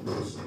Eu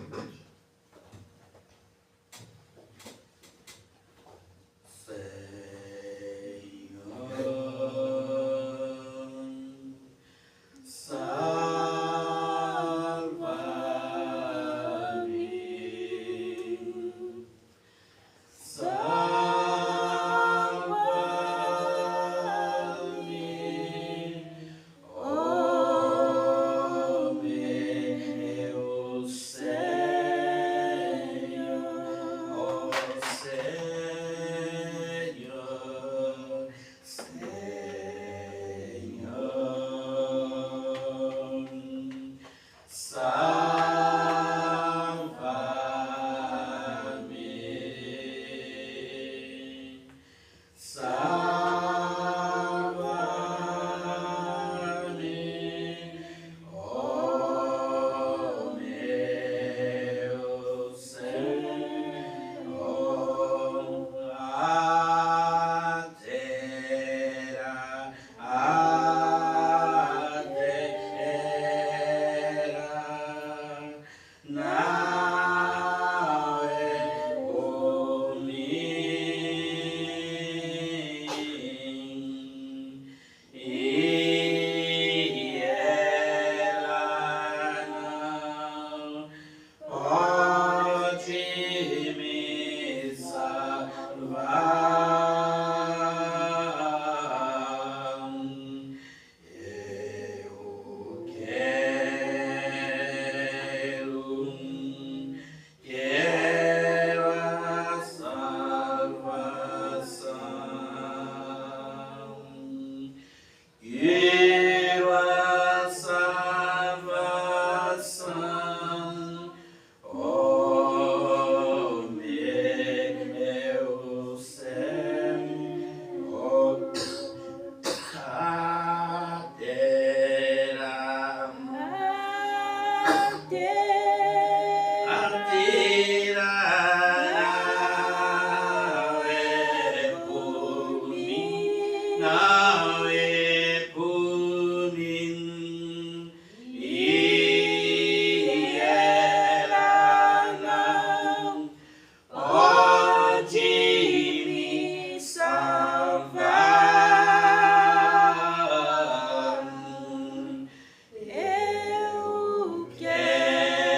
quero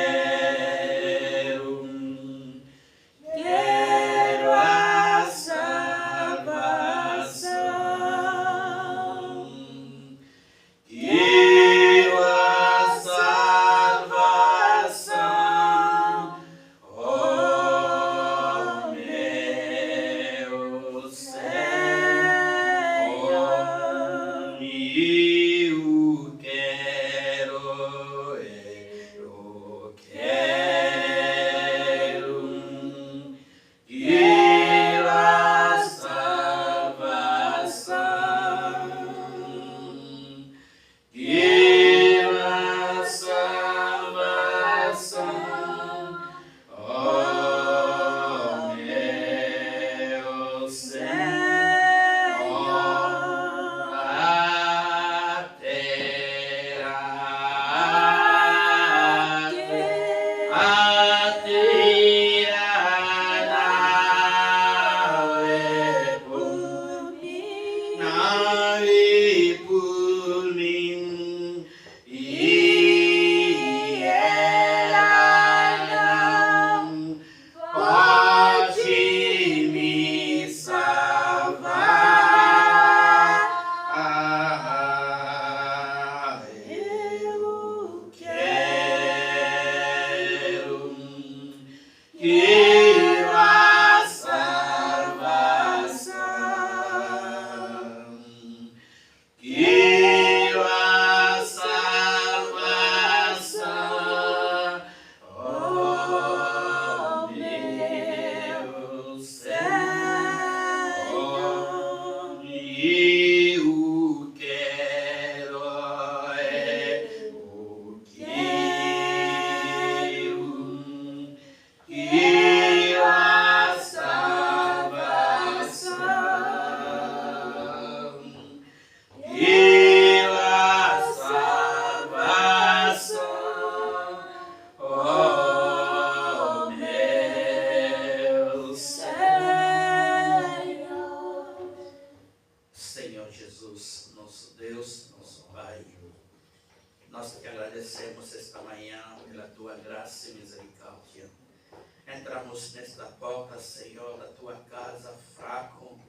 tua graça e misericórdia. Entramos nesta porta, Senhor, da tua casa, fraco,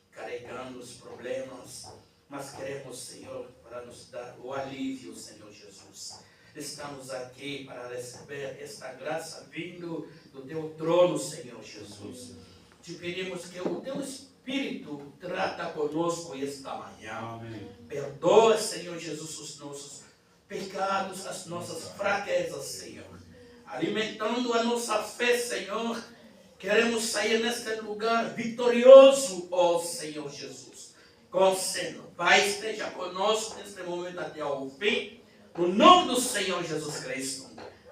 carregando os problemas, mas queremos, Senhor, para nos dar o alívio, Senhor Jesus. Estamos aqui para receber esta graça vindo do teu trono, Senhor Jesus. Te pedimos que o teu Espírito trata conosco esta manhã. Amém. Perdoa, Senhor Jesus, os nossos pecados, as nossas fraquezas, Senhor. Alimentando a nossa fé, Senhor, queremos sair neste lugar vitorioso, ó Senhor Jesus. Conceda, Pai, esteja conosco neste momento até ao fim, no nome do Senhor Jesus Cristo.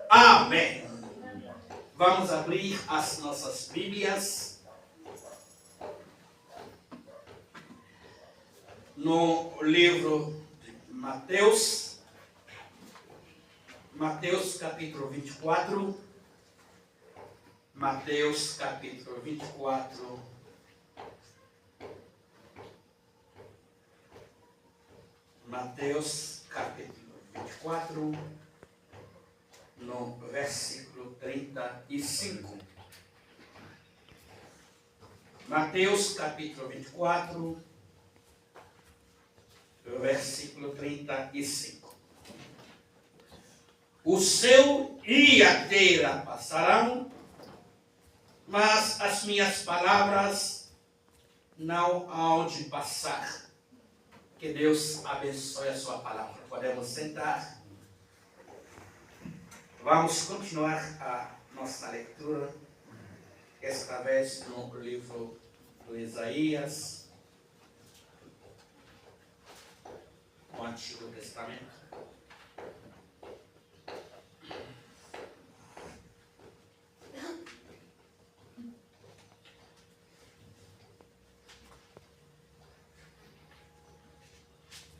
Amém. Vamos abrir as nossas Bíblias no livro de Mateus. Mateus capítulo 24. Mateus capítulo 24. Mateus capítulo 24, no versículo 35. Mateus capítulo 24, versículo 35. O céu e a terra passarão, mas as minhas palavras não hão de passar. Que Deus abençoe a sua palavra. Podemos sentar. Vamos continuar a nossa leitura, esta vez no livro do Isaías, no Antigo Testamento.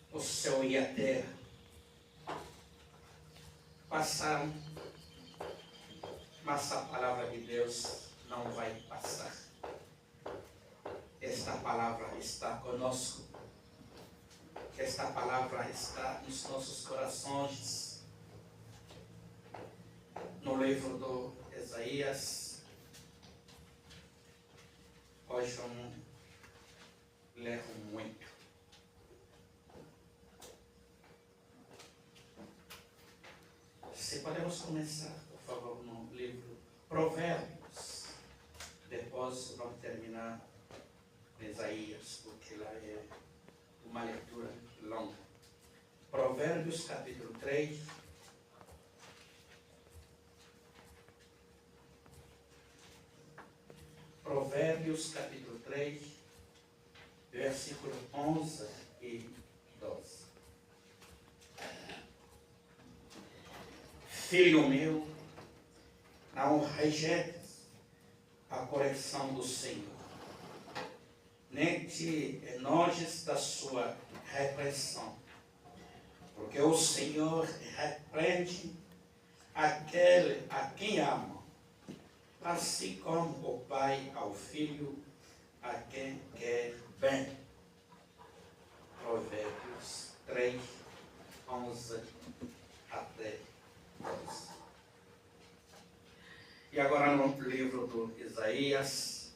O céu e a terra passaram, mas a palavra de Deus não vai passar. Esta palavra está conosco. Esta palavra está nos nossos corações. No livro do Isaías, hoje vamos ler muito. Se podemos começar, por favor, no livro Provérbios. Depois vamos terminar Isaías, porque lá é uma leitura longa. Provérbios capítulo 3. Provérbios capítulo 3, versículo 11 e 12. Filho meu, não rejeites a correção do Senhor, nem te enojes da sua repreensão, porque o Senhor repreende aquele a quem ama, assim como o pai ao filho a quem quer bem. Provérbios 3, 11 até 12. E agora no livro do Isaías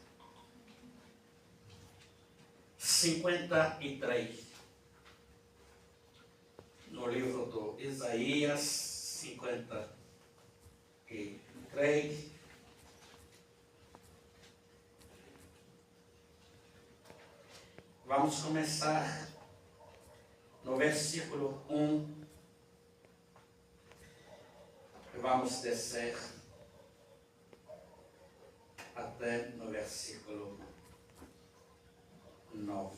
53. No livro do Isaías 53. Vamos começar no versículo 1. Vamos descer até no versículo 9.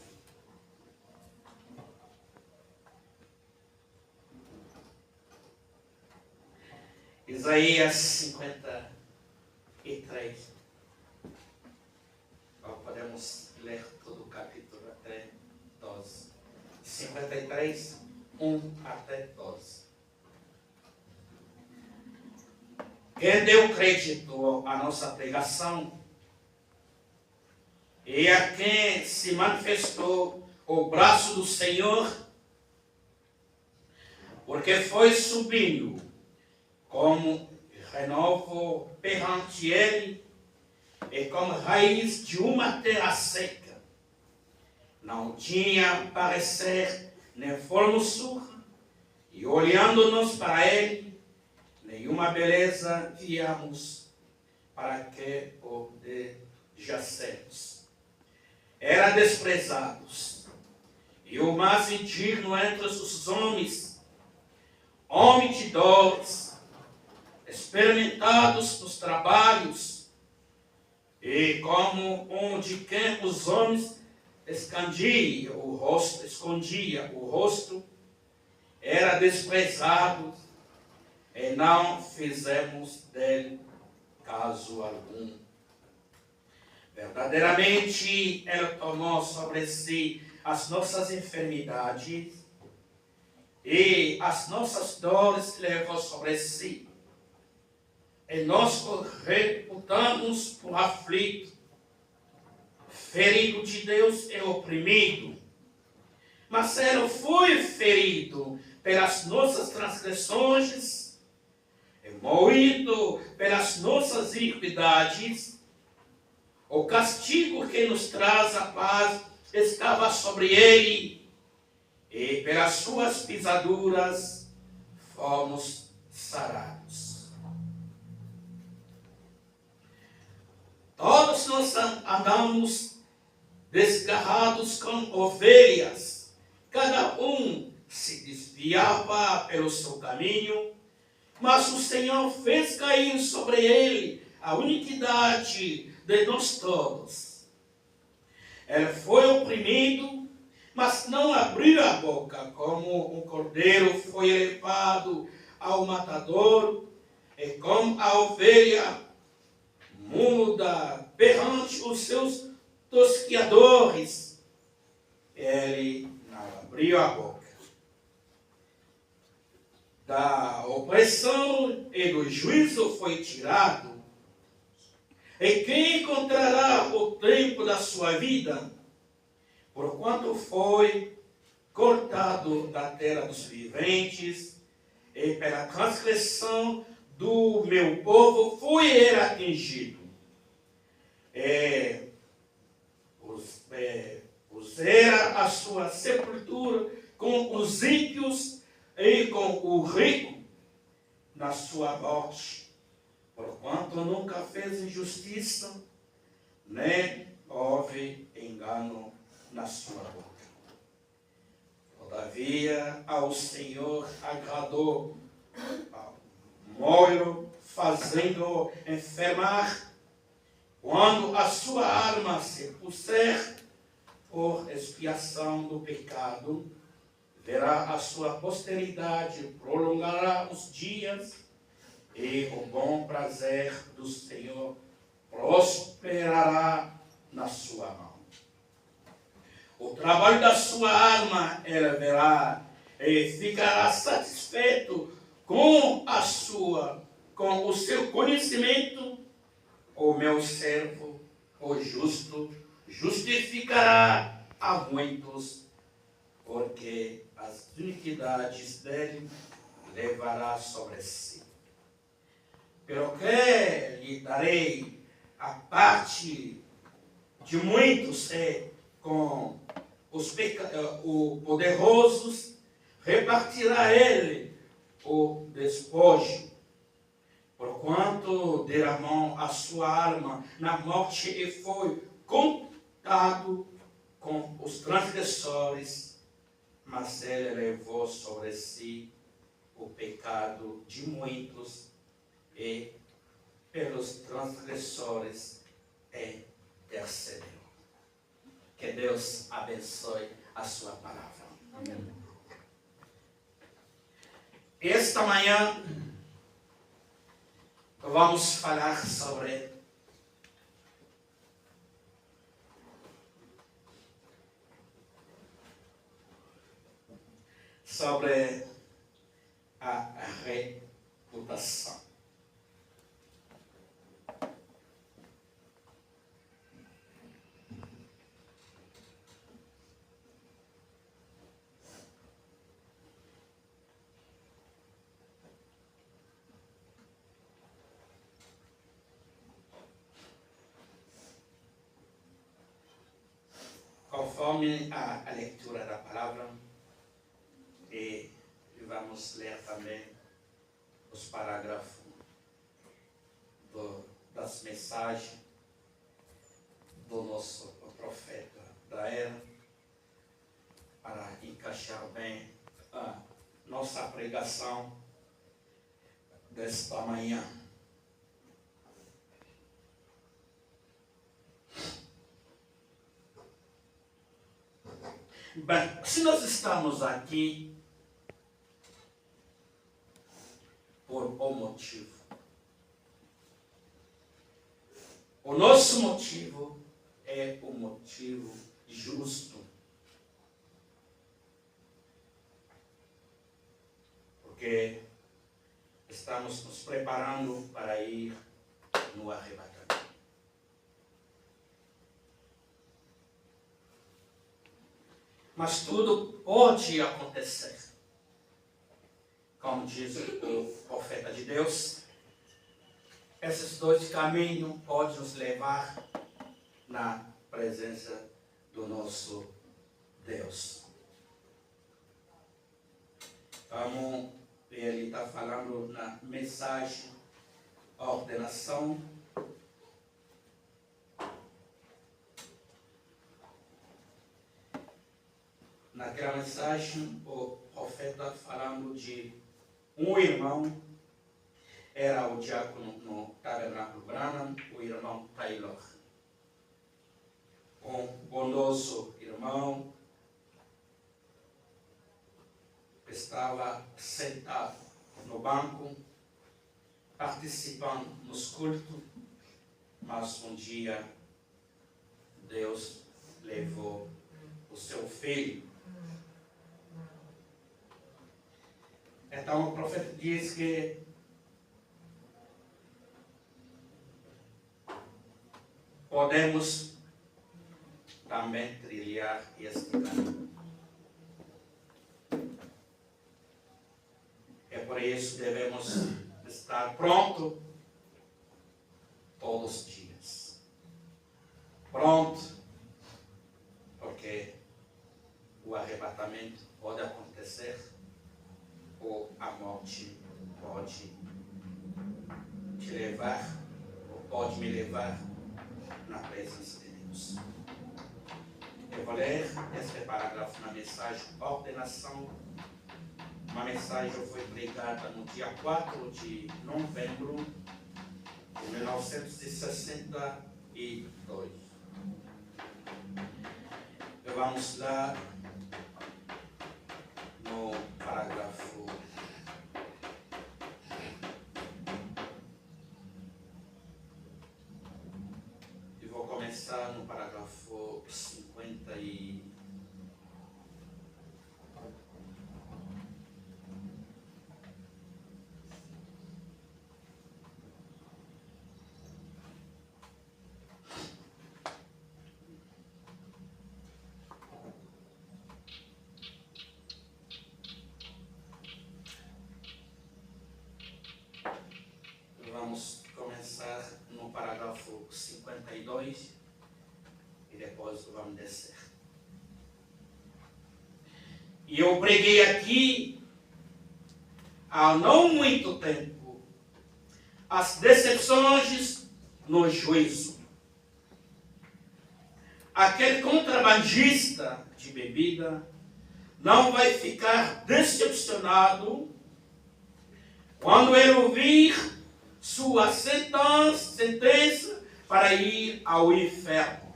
Isaías 53. Podemos ler todo o capítulo até 12. 53, 1 até 12. Quem deu crédito à nossa pregação e a quem se manifestou o braço do Senhor, porque foi subindo como renovo perante ele é como raiz de uma terra seca. Não tinha parecer nem formosura, e olhando-nos para ele, nenhuma beleza víamos para que o desejacemos. Era desprezados, e o mais indigno entre os homens, homem de dores, experimentados nos trabalhos, e como um de quem os homens escondia o rosto, era desprezado, e não fizemos dele caso algum. Verdadeiramente, ele tomou sobre si as nossas enfermidades e as nossas dores levou sobre si. E nós o reputamos por aflito, ferido de Deus e oprimido. Mas ele foi ferido pelas nossas transgressões, e moído pelas nossas iniquidades. O castigo que nos traz a paz estava sobre ele, e pelas suas pisaduras fomos sarados. Todos nós andamos desgarrados como ovelhas, cada um se desviava pelo seu caminho, mas o Senhor fez cair sobre ele a iniquidade de nós todos. Ele foi oprimido, mas não abriu a boca, como um cordeiro foi levado ao matador, e como a ovelha muda perante os seus tosquiadores, ele não abriu a boca. Da opressão e do juízo foi tirado. E quem encontrará o tempo da sua vida? Porquanto foi cortado da terra dos viventes, e pela transgressão do meu povo foi ele atingido. Pusera a sua sepultura com os ímpios e com o rico na sua morte, porquanto nunca fez injustiça, nem houve engano na sua boca. Todavia, ao Senhor agradou ao moiro, fazendo-o enfermar, quando a sua alma se puser por expiação do pecado, verá a sua posteridade, prolongará os dias, e o bom prazer do Senhor prosperará na sua mão. O trabalho da sua alma ele verá, e ficará satisfeito com o seu conhecimento. O meu servo, o justo, justificará a muitos, porque as iniquidades dele levará sobre si. Pelo que lhe darei a parte de muitos, com os poderosos repartirá ele o despojo, porquanto derramou a sua alma na morte e foi contado com os transgressores, mas ele levou sobre si o pecado de muitos e pelos transgressores intercedeu. Que Deus abençoe a sua palavra. Amém. Esta manhã vamos falar sobre a reputação. Tome a leitura da palavra e vamos ler também os parágrafos das mensagens do nosso profeta da era, para encaixar bem a nossa pregação desta manhã. Bem, se nós estamos aqui por um motivo, o nosso motivo é um motivo justo. Porque estamos nos preparando para ir no arrebatamento. Mas tudo pode acontecer. Como diz o profeta de Deus, esses dois caminhos podem nos levar na presença do nosso Deus. Como ele está falando na mensagem, a ordenação. Naquela mensagem, o profeta falando de um irmão, era o diácono no Tabernáculo Branham, o irmão Taylor. Um bondoso irmão estava sentado no banco, participando nos cultos, mas um dia Deus levou o seu filho. Então o profeta diz que podemos também trilhar este caminho. É por isso que devemos estar prontos todos os dias. Pronto, porque o arrebatamento pode acontecer ou a morte pode te levar ou pode me levar na presença de Deus. Eu vou ler esse parágrafo na mensagem Ordenação. Uma mensagem foi pregada no dia 4 de novembro de 1962. Vamos lá no parágrafo. Eu vou começar no parágrafo 50 e... Vamos começar no parágrafo 52 e depois vamos descer. E eu preguei aqui há não muito tempo as decepções no juízo. Aquele contrabandista de bebida não vai ficar decepcionado quando ele ouvir sua sentença para ir ao inferno.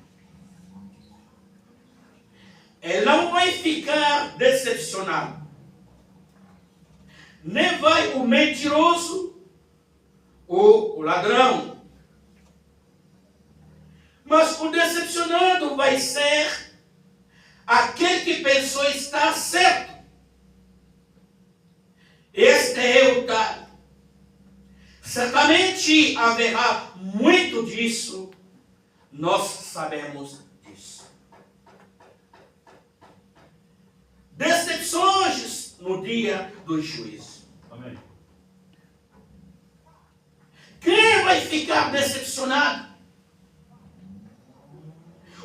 Ele não vai ficar decepcionado. Nem vai o mentiroso ou o ladrão. Mas o decepcionado vai ser aquele que pensou estar certo. Este é o tal. Certamente haverá muito disso, nós sabemos disso. Decepções no dia do juízo. Amém. Quem vai ficar decepcionado?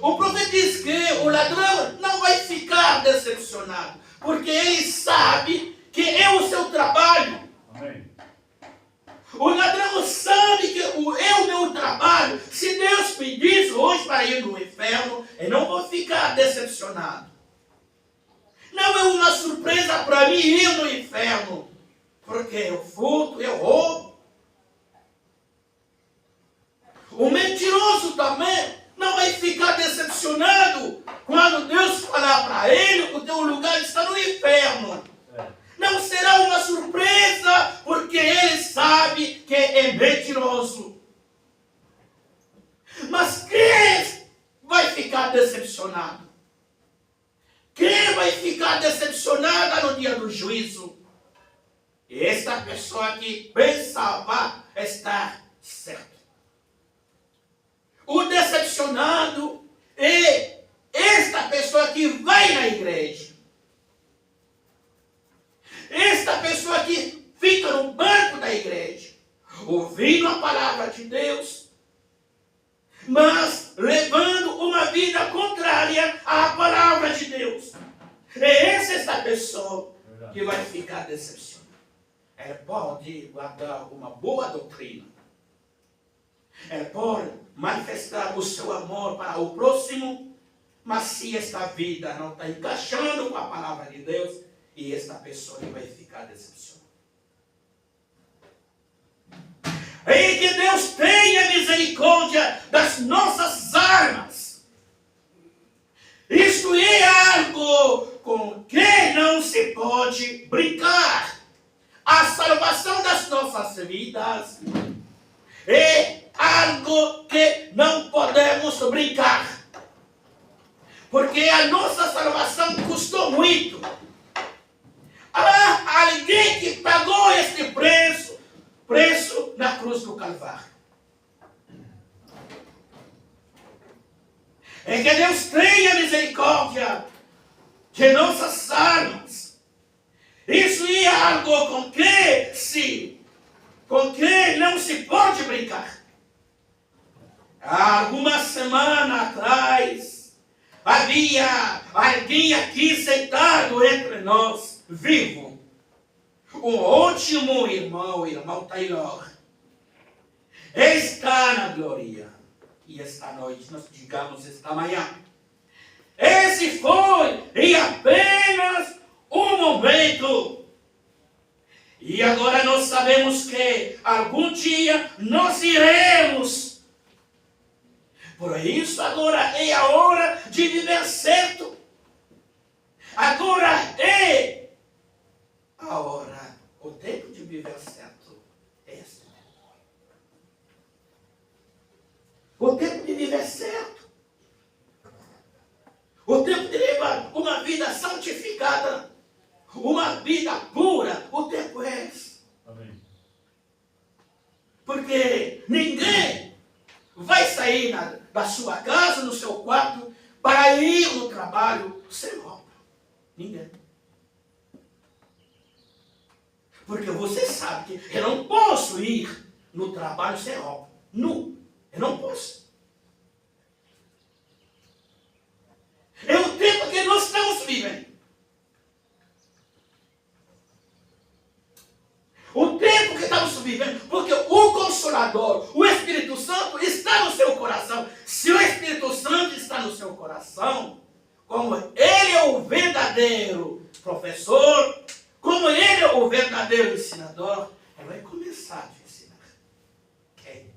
O profeta diz que o ladrão não vai ficar decepcionado, porque ele sabe que é o seu trabalho. Amém. O ladrão sabe que é o meu trabalho. Se Deus me diz hoje para ir no inferno, eu não vou ficar decepcionado. Não é uma surpresa para mim ir no inferno, porque eu furto, eu roubo. O mentiroso também não vai ficar decepcionado quando Deus falar para ele: o teu lugar está no inferno. Não será uma surpresa, porque ele sabe que é mentiroso. Mas quem vai ficar decepcionado? Quem vai ficar decepcionada no dia do juízo? Esta pessoa que pensava estar certa. O decepcionado é esta pessoa que vai na igreja. Esta pessoa que fica no banco da igreja, ouvindo a palavra de Deus, mas levando uma vida contrária à palavra de Deus. É esta pessoa que vai ficar decepcionada. Ela pode guardar uma boa doutrina. Ela pode manifestar o seu amor para o próximo, mas se esta vida não está encaixando com a palavra de Deus, e esta pessoa vai ficar decepcionada. E que Deus tenha misericórdia das nossas almas. Isto é algo com que não se pode brincar. A salvação das nossas vidas é algo que não podemos brincar. Porque a nossa salvação custou muito. Há alguém que pagou este preço na cruz do Calvário. É que Deus tenha misericórdia de nossas almas. Isso é algo com que não se pode brincar. Há alguma semana atrás, havia alguém aqui sentado entre nós, vivo. Um ótimo irmão, o irmão Taylor. Está na glória. E esta noite, nós digamos esta manhã. Esse foi em apenas um momento. E agora nós sabemos que algum dia nós iremos. Por isso agora é a hora de viver certo. Agora é a hora, o tempo de viver certo. É esse. O tempo de viver certo. O tempo de levar uma vida santificada. Uma vida pura. O tempo é esse. Amém. Porque ninguém vai sair da sua casa, no seu quarto, para ir no trabalho sem roupa. Ninguém. Porque você sabe que eu não posso ir no trabalho sem roupa. Nu. Eu não posso. É o tempo que nós estamos vivendo. O tempo que estamos vivendo, porque o Consolador, o Espírito Santo está no seu coração. Se o Espírito Santo está no seu coração, como ele é o verdadeiro professor, como ele é o verdadeiro ensinador, ele vai começar a te ensinar.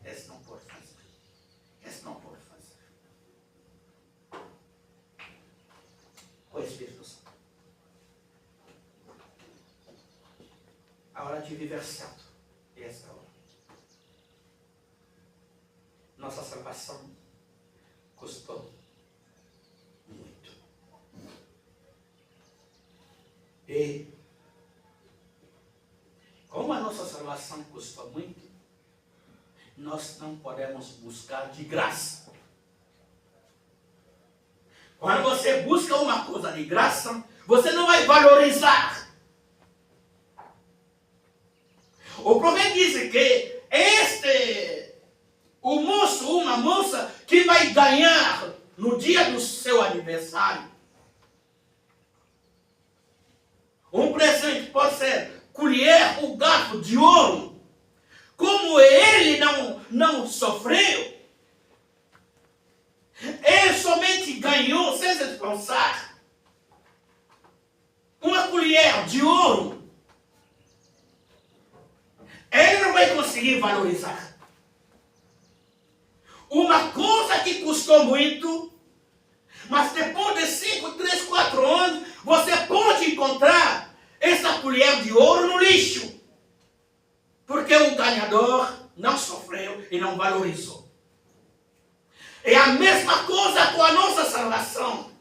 Esse não pode fazer. Esse não pode fazer. O Espírito Santo. A hora de viver certo. Essa é a hora. Nossa salvação custou muito. E como a nossa salvação custou muito, nós não podemos buscar de graça. Quando você busca uma coisa de graça, você não vai valorizar. O profeta diz que o moço, uma moça que vai ganhar no dia do seu aniversário. Um presente pode ser colher o garfo de ouro. Como ele não sofreu, ele somente ganhou, sem se pensar, uma colher de ouro. Ele não vai conseguir valorizar. Uma coisa que custou muito, mas depois de 5, 3, 4 anos, você pode encontrar essa colher de ouro no lixo. Porque o ganhador não sofreu e não valorizou. É a mesma coisa com a nossa salvação.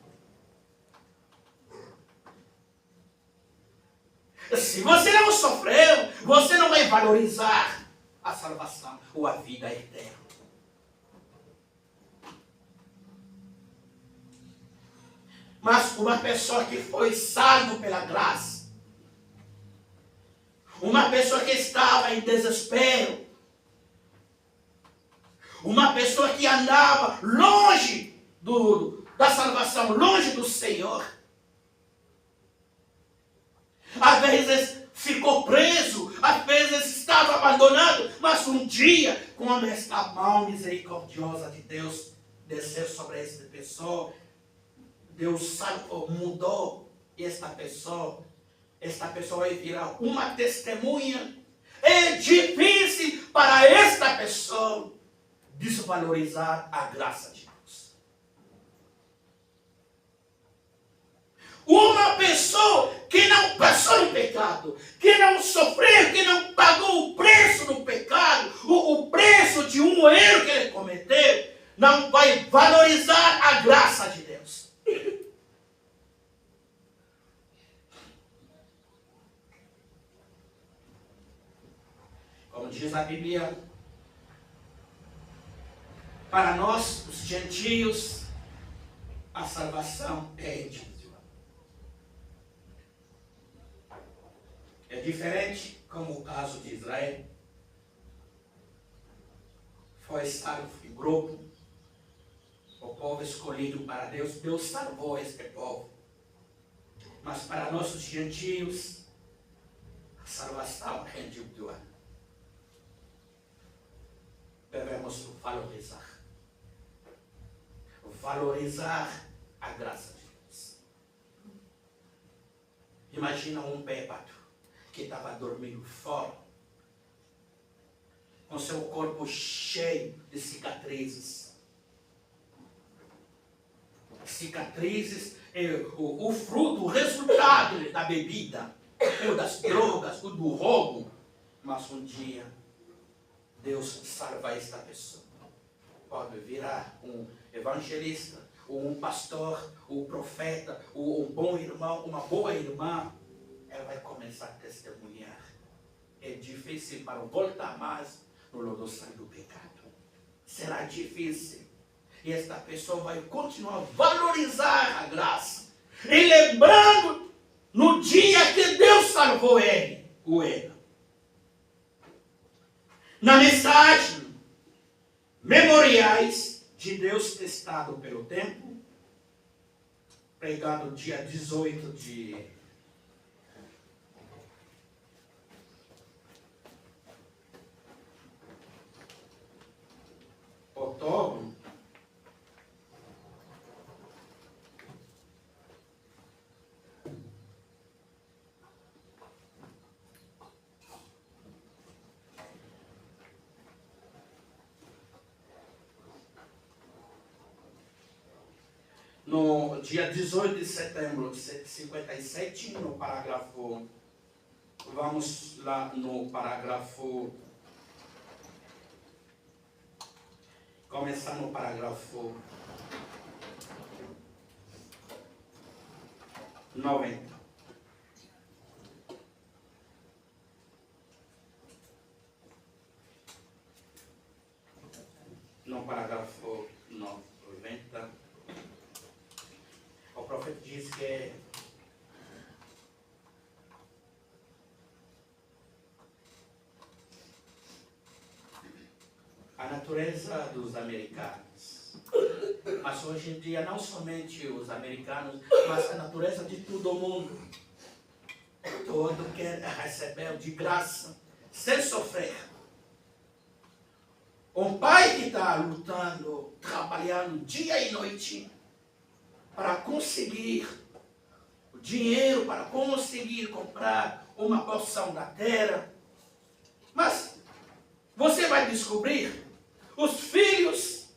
Se você não sofreu, você não vai valorizar a salvação ou a vida eterna. Mas uma pessoa que foi salvo pela graça, uma pessoa que estava em desespero, uma pessoa que andava longe da salvação, longe do Senhor, às vezes ficou preso, às vezes estava abandonado, mas um dia, quando esta mão misericordiosa de Deus desceu sobre esta pessoa, Deus salvou, mudou esta pessoa vai virar uma testemunha. É difícil para esta pessoa desvalorizar a graça de Deus. Uma pessoa que não passou no pecado, que não sofreu, que não pagou o preço do pecado, o preço de um erro que ele cometeu, não vai valorizar a graça de Deus. Como diz a Bíblia, para nós, os gentios, a salvação é individual. É diferente, como o caso de Israel. Foi salvo em grupo, o povo escolhido para Deus. Deus salvou este povo. Mas para nós, os gentios, a salvação é individual. Devemos valorizar a graça de Deus. Imagina um bêbado que estava dormindo fora, com seu corpo cheio de cicatrizes. Cicatrizes é o fruto, o resultado da bebida, ou das drogas, ou do roubo. Mas um dia, Deus salva esta pessoa. Pode virar um evangelista, ou um pastor, ou um profeta, ou um bom irmão, uma boa irmã. Ela vai começar a testemunhar. É difícil para voltar mais no lodoçal do pecado. Será difícil. E esta pessoa vai continuar a valorizar a graça. E lembrando no dia que Deus salvou ele, ou ela. Na mensagem Memoriais de Deus Testado pelo Tempo, pregado dia 18 de outubro, no dia 18 de setembro de 57, no parágrafo, vamos lá no parágrafo, começar no parágrafo 90. No parágrafo 90, o profeta diz que a natureza dos americanos Mas hoje em dia, não somente os americanos, mas a natureza de todo o mundo. Todo quer receber de graça, sem sofrer. Um pai que está lutando, trabalhando dia e noite para conseguir o dinheiro, para conseguir comprar uma porção da terra. Mas você vai descobrir os filhos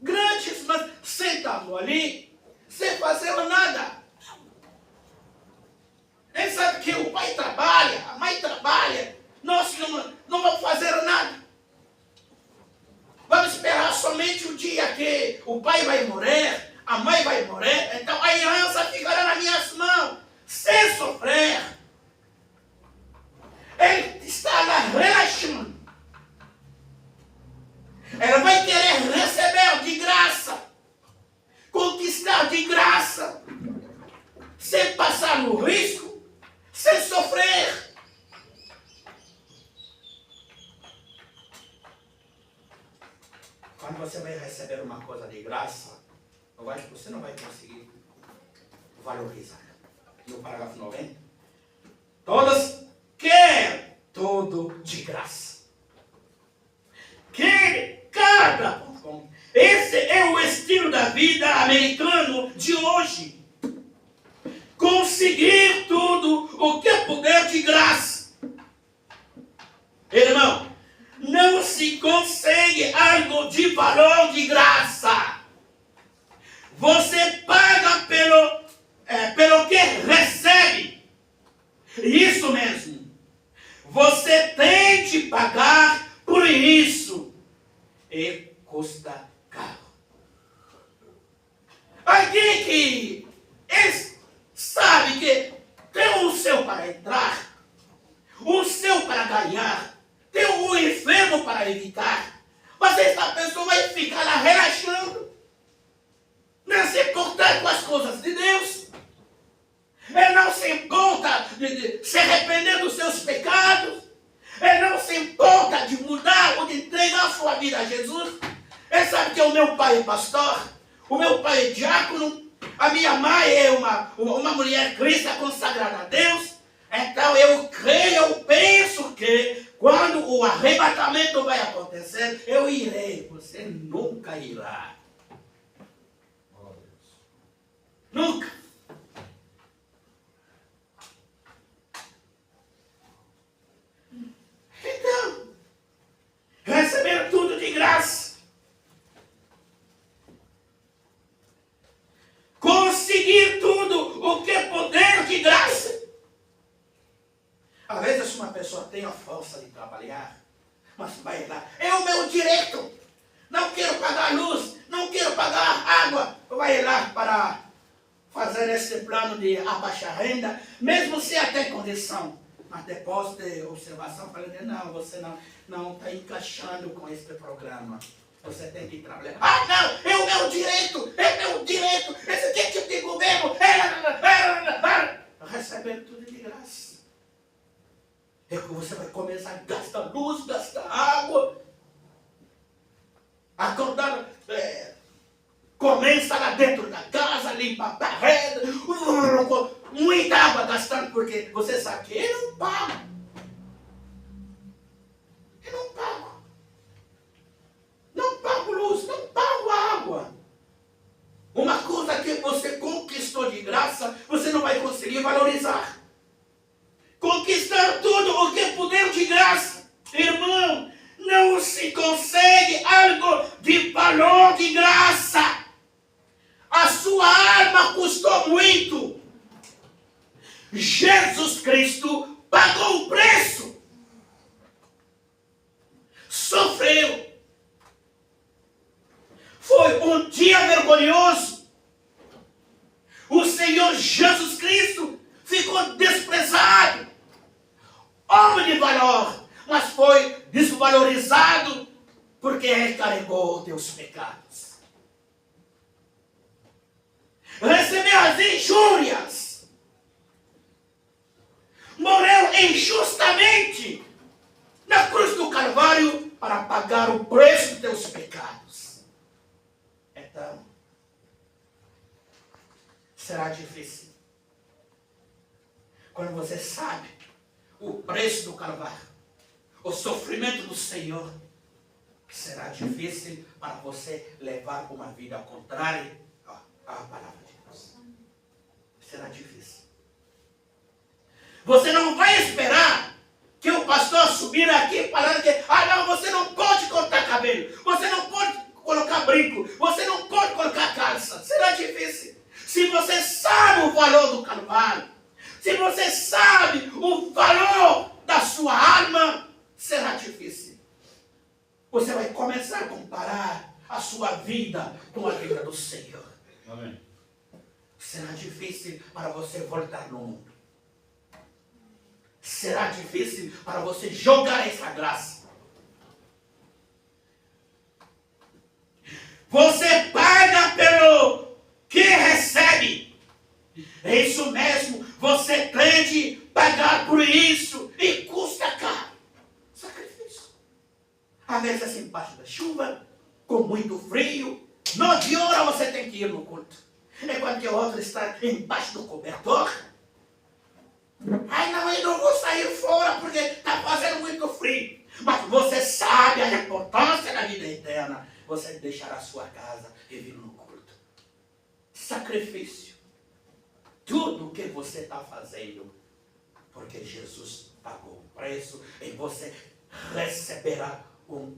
grandes, mas sentados ali, sem fazer nada. Ele sabe que o pai trabalha, a mãe trabalha, nós não vamos fazer nada. Vamos esperar somente o dia que o pai vai morrer, a mãe vai morrer, então a herança ficará nas minhas mãos, sem sofrer. Ele está lá relaxando. Ela vai querer receber de graça, conquistar de graça, sem passar no risco, sem sofrer. Quando você vai receber uma coisa de graça, você não vai conseguir valorizar. No parágrafo 90, todos querem tudo de graça. Querem cada. Esse é o estilo da vida americano de hoje. Conseguir tudo o que puder de graça. Irmão, não se consegue algo de valor de graça. Você paga pelo que recebe. Isso mesmo. Você tem de pagar por isso. E custa caro. Alguém que sabe que tem um céu para entrar, um céu para ganhar, tem um inferno para evitar, mas esta pessoa vai ficar lá relaxando, não se importar com as coisas de Deus. Ele não se importa de se arrepender dos seus pecados. Ele não se importa de mudar ou de entregar a sua vida a Jesus. Ele sabe que o meu pai é pastor, o meu pai é diácono, a minha mãe é uma mulher cristã consagrada a Deus. Então eu creio, eu penso que quando o arrebatamento vai acontecer, eu irei. Você nunca irá. Nunca. Então, receber tudo de graça. Conseguir tudo o que puder de graça. Às vezes uma pessoa tem a força de trabalhar, mas vai lá, é o meu direito. Não quero pagar luz, não quero pagar água. Vai lá para fazer esse plano de abaixar renda, mesmo se até condição. Mas depois de observação, falei, não, você não está encaixando com este programa. Você tem que trabalhar. Ah, não, é o meu direito, é meu direito. Esse tipo de governo receber tudo de graça. É que você vai começar a gastar luz, gastar água. Acordar, começa lá dentro da casa, limpa a parede, muita água gastando, porque você sabe que eu não pago. Eu não pago. Não pago luz, não pago água. Uma coisa que você conquistou de graça, você não vai conseguir valorizar. Conquistar tudo o que puder de graça. Irmão, não se consegue algo de valor de graça. A sua alma custou muito. Jesus Cristo pagou o preço. Sofreu. Foi um dia vergonhoso. O Senhor Jesus Cristo ficou desprezado. Homem de valor, mas foi desvalorizado porque ele carregou os teus pecados. Recebeu as injúrias. Morreu injustamente na cruz do Calvário para pagar o preço dos teus pecados. perdão. Será difícil. Quando você sabe o preço do Calvário, o sofrimento do Senhor, será difícil para você levar uma vida contrária à palavra de Deus. Será difícil. Você não vai esperar que o pastor subir aqui falando que, não, você não pode cortar cabelo, você não pode colocar brinco, você não pode colocar calça. Será difícil. Se você sabe o valor do Calvário, se você sabe o valor da sua alma, será difícil. Você vai começar a comparar a sua vida com a vida do Senhor. Amém. Será difícil para você voltar no mundo. Será difícil para você jogar essa graça. Você paga pelo que recebe. É isso mesmo. Você tem de pagar por isso. E custa caro. Sacrifício. Às vezes embaixo da chuva, com muito frio. 9 horas você tem que ir no culto. Enquanto que o outro está embaixo do cobertor. Não, eu não vou sair fora porque está fazendo muito frio. Mas você sabe a importância da vida eterna. Você deixar a sua casa e vir no culto. Sacrifício. Tudo o que você está fazendo, porque Jesus pagou o preço e você receberá um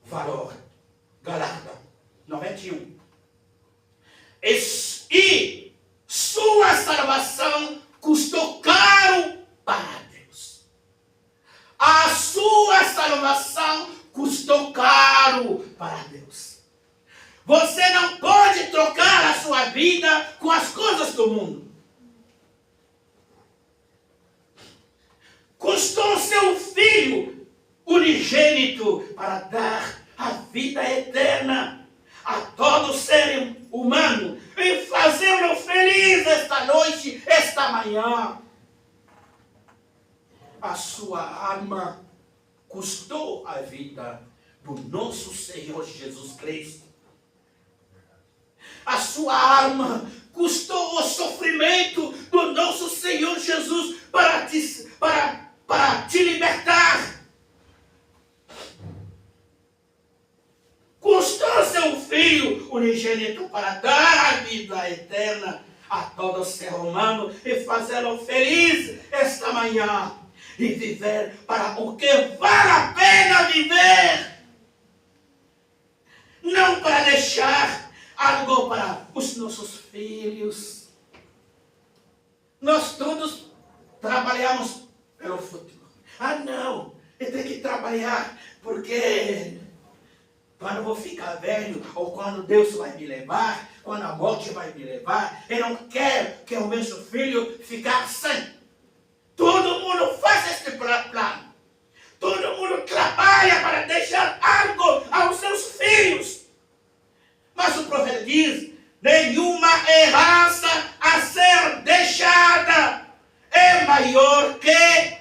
valor. Galardão 91. E sua salvação custou caro para Deus. A sua salvação custou caro para Deus. Você não pode trocar a sua vida com as coisas do mundo. Custou seu filho unigênito para dar a vida eterna a todo ser humano e fazê-lo feliz esta noite, esta manhã. A sua alma custou a vida do nosso Senhor Jesus Cristo. A sua alma custou o sofrimento do nosso Senhor Jesus para te libertar. Custou seu Filho unigênito para dar a vida eterna a todo ser humano e fazê-lo feliz esta manhã. E viver para o que vale a pena viver. Não para deixar algo para os nossos filhos. Nós todos trabalhamos pelo futuro. Não, eu tenho que trabalhar porque quando eu vou ficar velho, ou quando Deus vai me levar, quando a morte vai me levar, eu não quero que o meu filho fique sem. Todo mundo faz este plano. Todo mundo trabalha para deixar algo aos seus filhos. Mas o profeta diz, nenhuma herança a ser deixada é maior que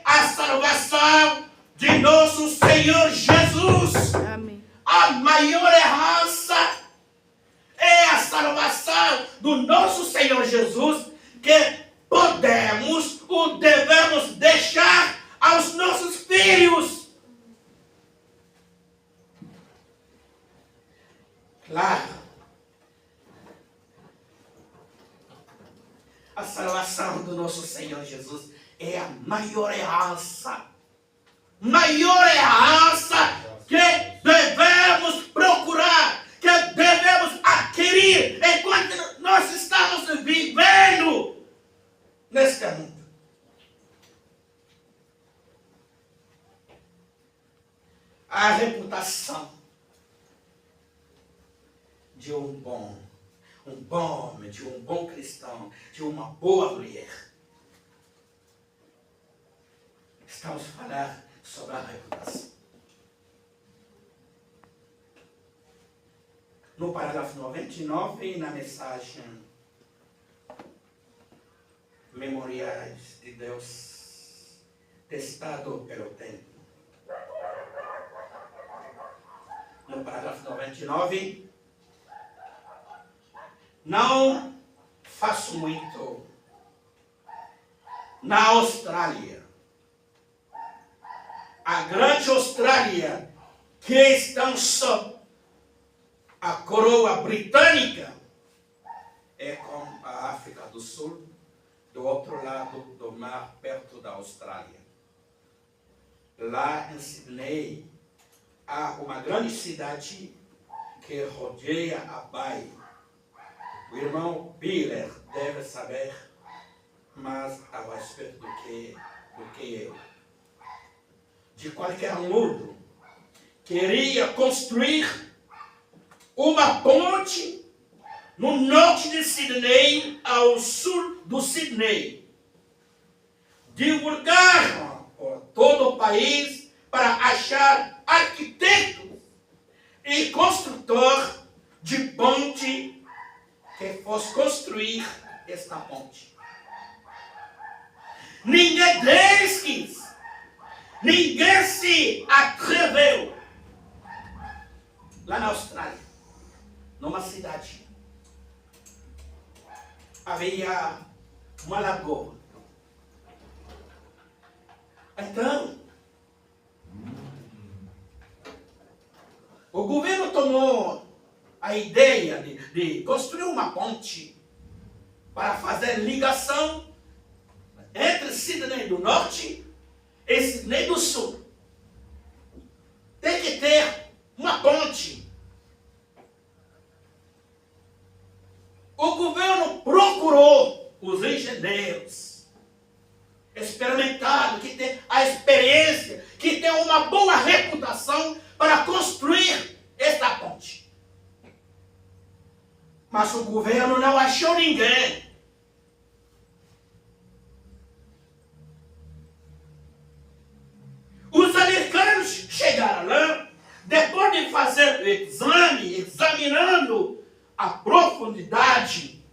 a salvação de nosso Senhor Jesus. Amém. A maior herança é a salvação do nosso Senhor Jesus, que podemos ou devemos deixar aos nossos filhos. Claro, a salvação do nosso Senhor Jesus é a maior herança. Maior herança que devemos procurar, que devemos adquirir enquanto nós estamos vivendo neste mundo. A reputação de um bom homem, de um bom cristão, de uma boa mulher. Estamos falando sobre a reputação. No parágrafo 99, na mensagem Memoriais de Deus, testado pelo tempo. No parágrafo 99, não faço muito. Na Austrália, a grande Austrália, que estão sob a coroa britânica, é como a África do Sul, do outro lado do mar, perto da Austrália. Lá em Sydney, há uma grande cidade que rodeia a baía. O irmão Biller deve saber mais a respeito do que eu. De qualquer modo, queria construir uma ponte no norte de Sydney ao sul do Sydney. Divulgar por todo o país para achar arquiteto e construtor de ponte que fosse construir esta ponte. Ninguém deles quis. Ninguém se atreveu. Lá na Austrália, numa cidade, havia uma lagoa. Então, o governo tomou a ideia de construir uma ponte para fazer ligação entre Sydney do Norte e Sydney do Sul. Tem que ter uma ponte. O governo procurou os engenheiros experimentados, que têm a experiência, que têm uma boa reputação para construir esta ponte. Mas o governo não achou ninguém. Os americanos chegaram lá, depois de fazer o exame, examinando a profundidade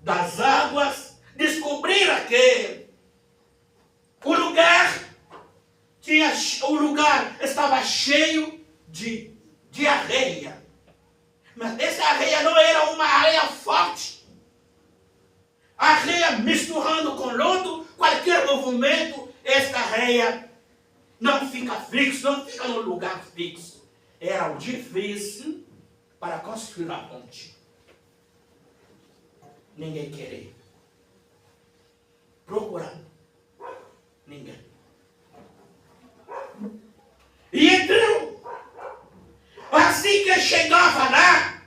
das águas, descobriram que o lugar estava cheio de areia. Mas essa areia não era uma areia forte. A areia misturando com lodo, qualquer movimento, esta areia não fica fixo, não fica no lugar fixo. Era difícil para construir a ponte. Ninguém queria. Procurando. Ninguém. E então, assim que chegava lá,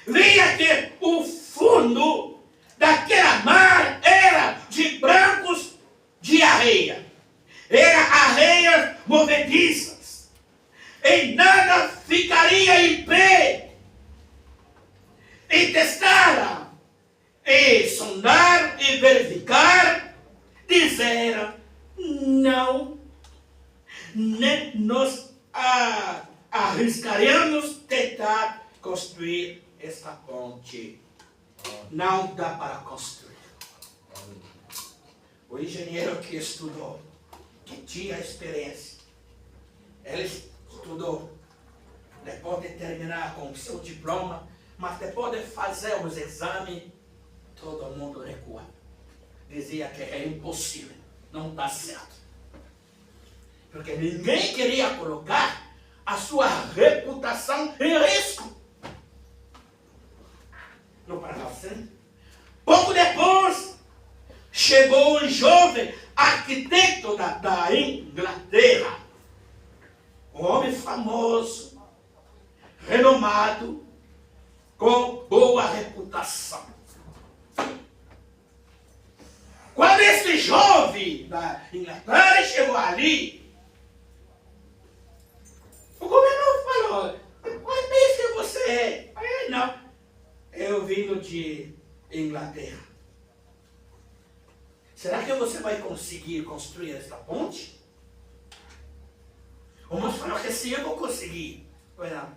via que o fundo daquela mar era de brancos de areia. Era areias movediças. E nada ficaria em pé. E testaram, e sondar, e verificar, disseram, não, nem nós arriscaríamos tentar construir esta ponte. Não dá para construir. O engenheiro que estudou, que tinha experiência, ele estudou, depois de terminar com o seu diploma, mas depois de fazer os exames, todo mundo recua. Dizia que é impossível, não está certo. Porque ninguém queria colocar a sua reputação em risco. Não para você. Pouco depois, chegou um jovem arquiteto da Inglaterra. Um homem famoso, renomado, com boa reputação. Quando esse jovem da Inglaterra chegou ali, o governo falou, qual país que você é? Não, eu vim de Inglaterra. Será que você vai conseguir construir esta ponte? O moço falou que sim, eu vou conseguir.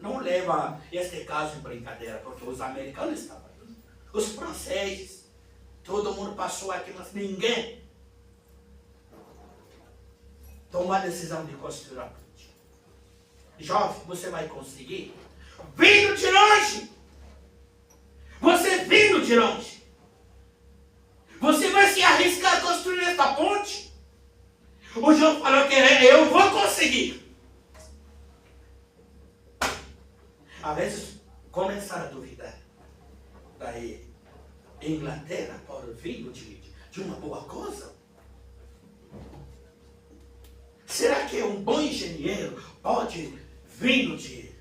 Não leva este caso em brincadeira, porque os americanos estavam aí, os franceses, todo mundo passou aqui, mas ninguém tomou a decisão de construir a ponte. Jovem, você vai conseguir? Vindo de longe, você vindo de longe. Você vai se arriscar a construir esta ponte? O João falou que eu vou conseguir. Às vezes, começar a duvidar. Daí, Inglaterra pode vir de uma boa coisa? Será que um bom engenheiro pode vir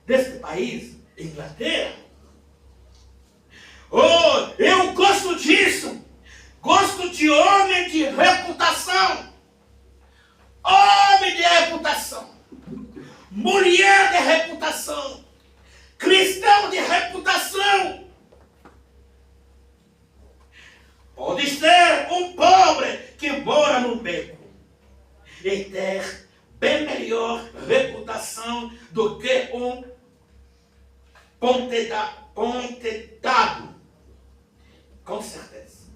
deste país, Inglaterra? Oh, eu gosto disso. Gosto de homem de reputação. Homem de reputação. Mulher de reputação. Cristão de reputação. Pode ser um pobre que mora no beco e ter bem melhor reputação do que um pontedado. Com certeza.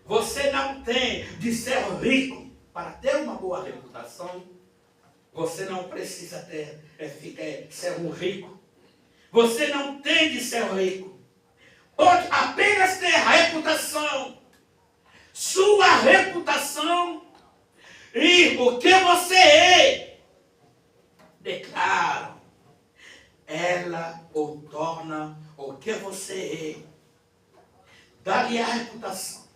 Você não tem de ser rico para ter uma boa reputação. Você não precisa ser um rico. Você não tem de ser rico. Pode apenas ter reputação. Sua reputação e o que você é, declaro, ela o torna o que você é. Dá-lhe a reputação.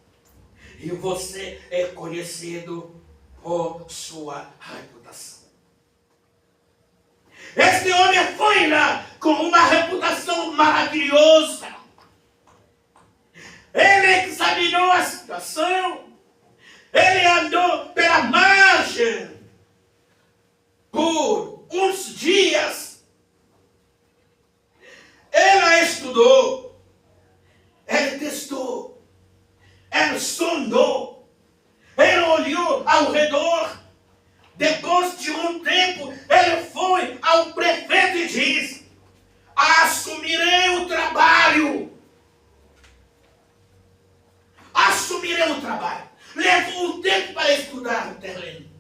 E você é conhecido por sua reputação. Este homem foi lá com uma reputação maravilhosa. Ele examinou a situação. Ele andou pela margem por uns dias. Ele estudou. Ele testou. Ele sondou. Ele olhou ao redor. Depois de um tempo, ele foi ao prefeito e disse: assumirei o trabalho. Assumirei o trabalho. Levou um tempo para estudar o terreno.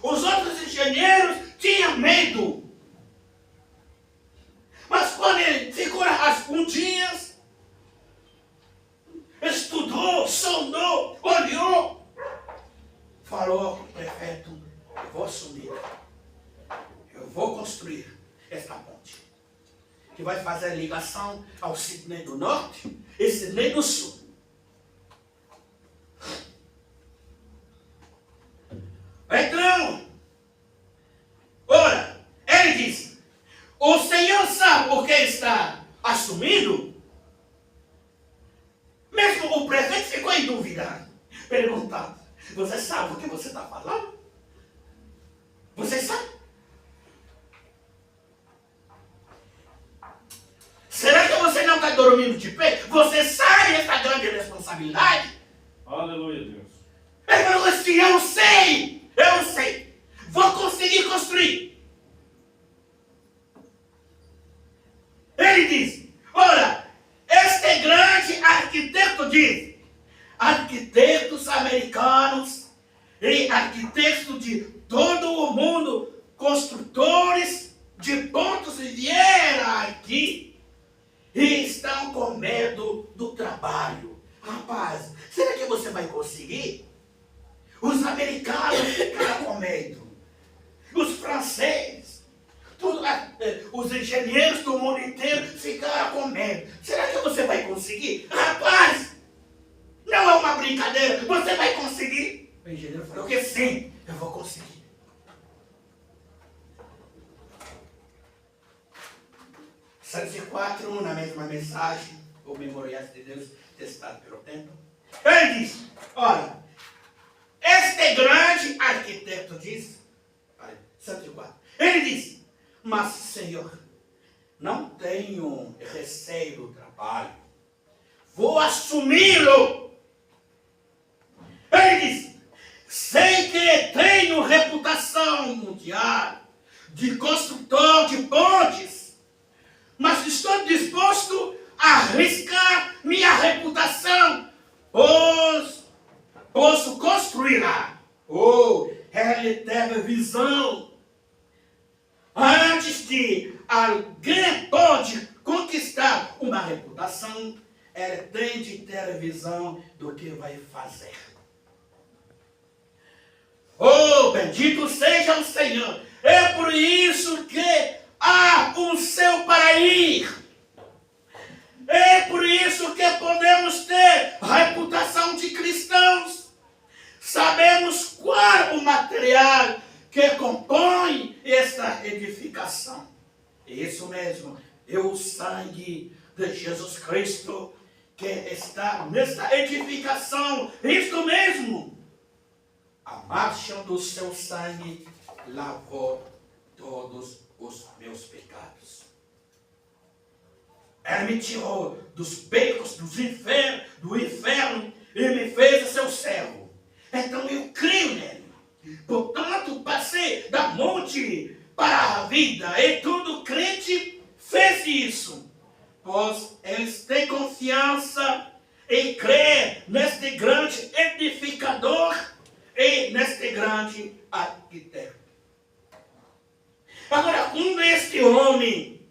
Os outros engenheiros tinham medo. Mas quando ele ficou uns dias, estudou, sondou, olhou, falou com o prefeito: eu vou assumir. Eu vou construir esta ponte, que vai fazer ligação ao Sydney do Norte e Sydney do Sul. Então, ora, ele disse: o Senhor sabe por que está assumindo? Mesmo o prefeito ficou em dúvida, perguntando: você sabe o que você está falando? Você sabe? Será que você não está dormindo de pé? Você sabe essa grande responsabilidade? Aleluia, Deus. Ele falou assim: eu sei, vou conseguir construir. Ele diz: ora, este grande arquiteto diz, arquitetos americanos e arquitetos de todo o mundo, construtores de pontos, vieram aqui e estão com medo do trabalho. Rapaz, será que você vai conseguir? Os americanos ficaram com medo. Os franceses, os engenheiros do mundo inteiro ficaram com medo. Será que você vai conseguir? Rapaz, não é uma brincadeira. Você vai conseguir? O engenheiro falou que sim, eu vou conseguir. Santos 4, na mesma mensagem, o memorial de Deus testado pelo tempo. Ele diz: olha, este grande arquiteto diz, Santos 4, ele diz: mas Senhor, não tenho receio do trabalho, vou assumi-lo. Ele diz: sei que tenho reputação mundial de construtor de pontes, mas estou disposto a arriscar minha reputação, pois posso construí-la. Oh, ele teve visão. Antes de alguém pode conquistar uma reputação, ele tem de ter visão do que vai fazer. Oh, bendito seja o Senhor. É por isso que há um céu para ir. É por isso que podemos ter reputação de cristãos. Sabemos qual o material que compõe esta edificação. Isso mesmo, é o sangue de Jesus Cristo que está nesta edificação. Isso mesmo. A marcha do seu sangue lavou todos os meus pecados. Ele me tirou dos becos do inferno e me fez seu servo. Então eu creio nele. Portanto, passei da morte para a vida. E todo crente fez isso. Pois eles têm confiança em crer neste grande edificador e neste grande arquiteto. Agora, quando este homem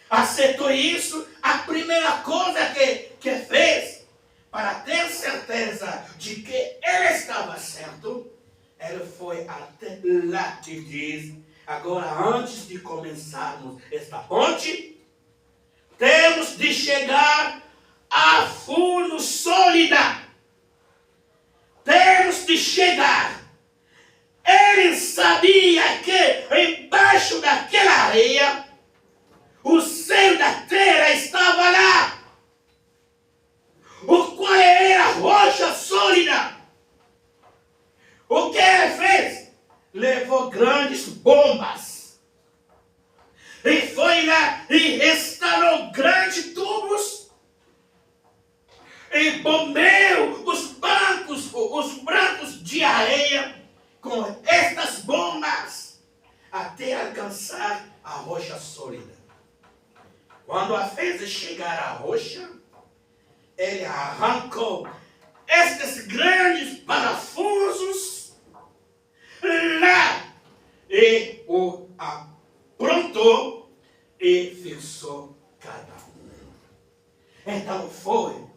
aceitou isso, a primeira coisa que fez, para ter certeza de que ele estava certo, ele foi até lá que diz: agora, antes de começarmos esta ponte, temos de chegar a fundo sólida. Temos de chegar. Ele sabia que embaixo daquela areia, o seio da terra estava lá, o qual era rocha sólida. O que ele fez? Levou grandes bombas e foi lá e instalou grandes tubos e bombeou os bancos de areia com estas bombas até alcançar a rocha sólida. Quando a fez chegar à rocha, ele arrancou estes grandes parafusos lá e o aprontou e fixou cada um. Então foi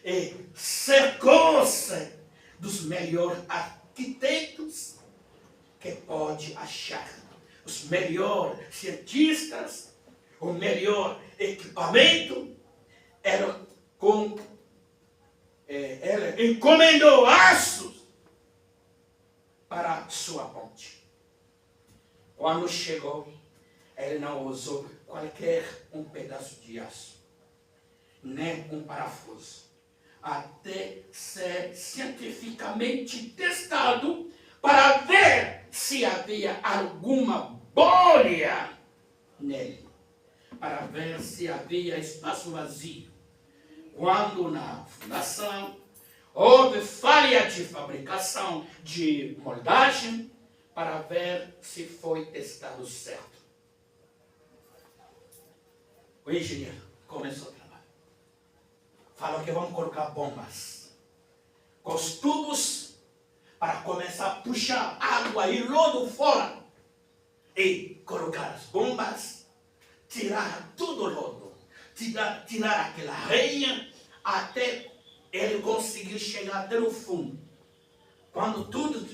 e cercou-se dos melhores arquitetos que pode achar, os melhores cientistas, o melhor equipamento. Ela encomendou aços para sua ponte. Quando chegou, ele não usou qualquer um pedaço de aço, nem um parafuso, até ser cientificamente testado para ver se havia alguma bolha nele, para ver se havia espaço vazio. Quando na fundação houve falha de fabricação, de moldagem, para ver se foi testado certo. O engenheiro começou a trabalhar. Falou que vamos colocar bombas com os tubos para começar a puxar água e lodo fora. E colocar as bombas, tirar todo o lodo, tirar aquela areia, até ele conseguir chegar até o fundo. Quando tudo,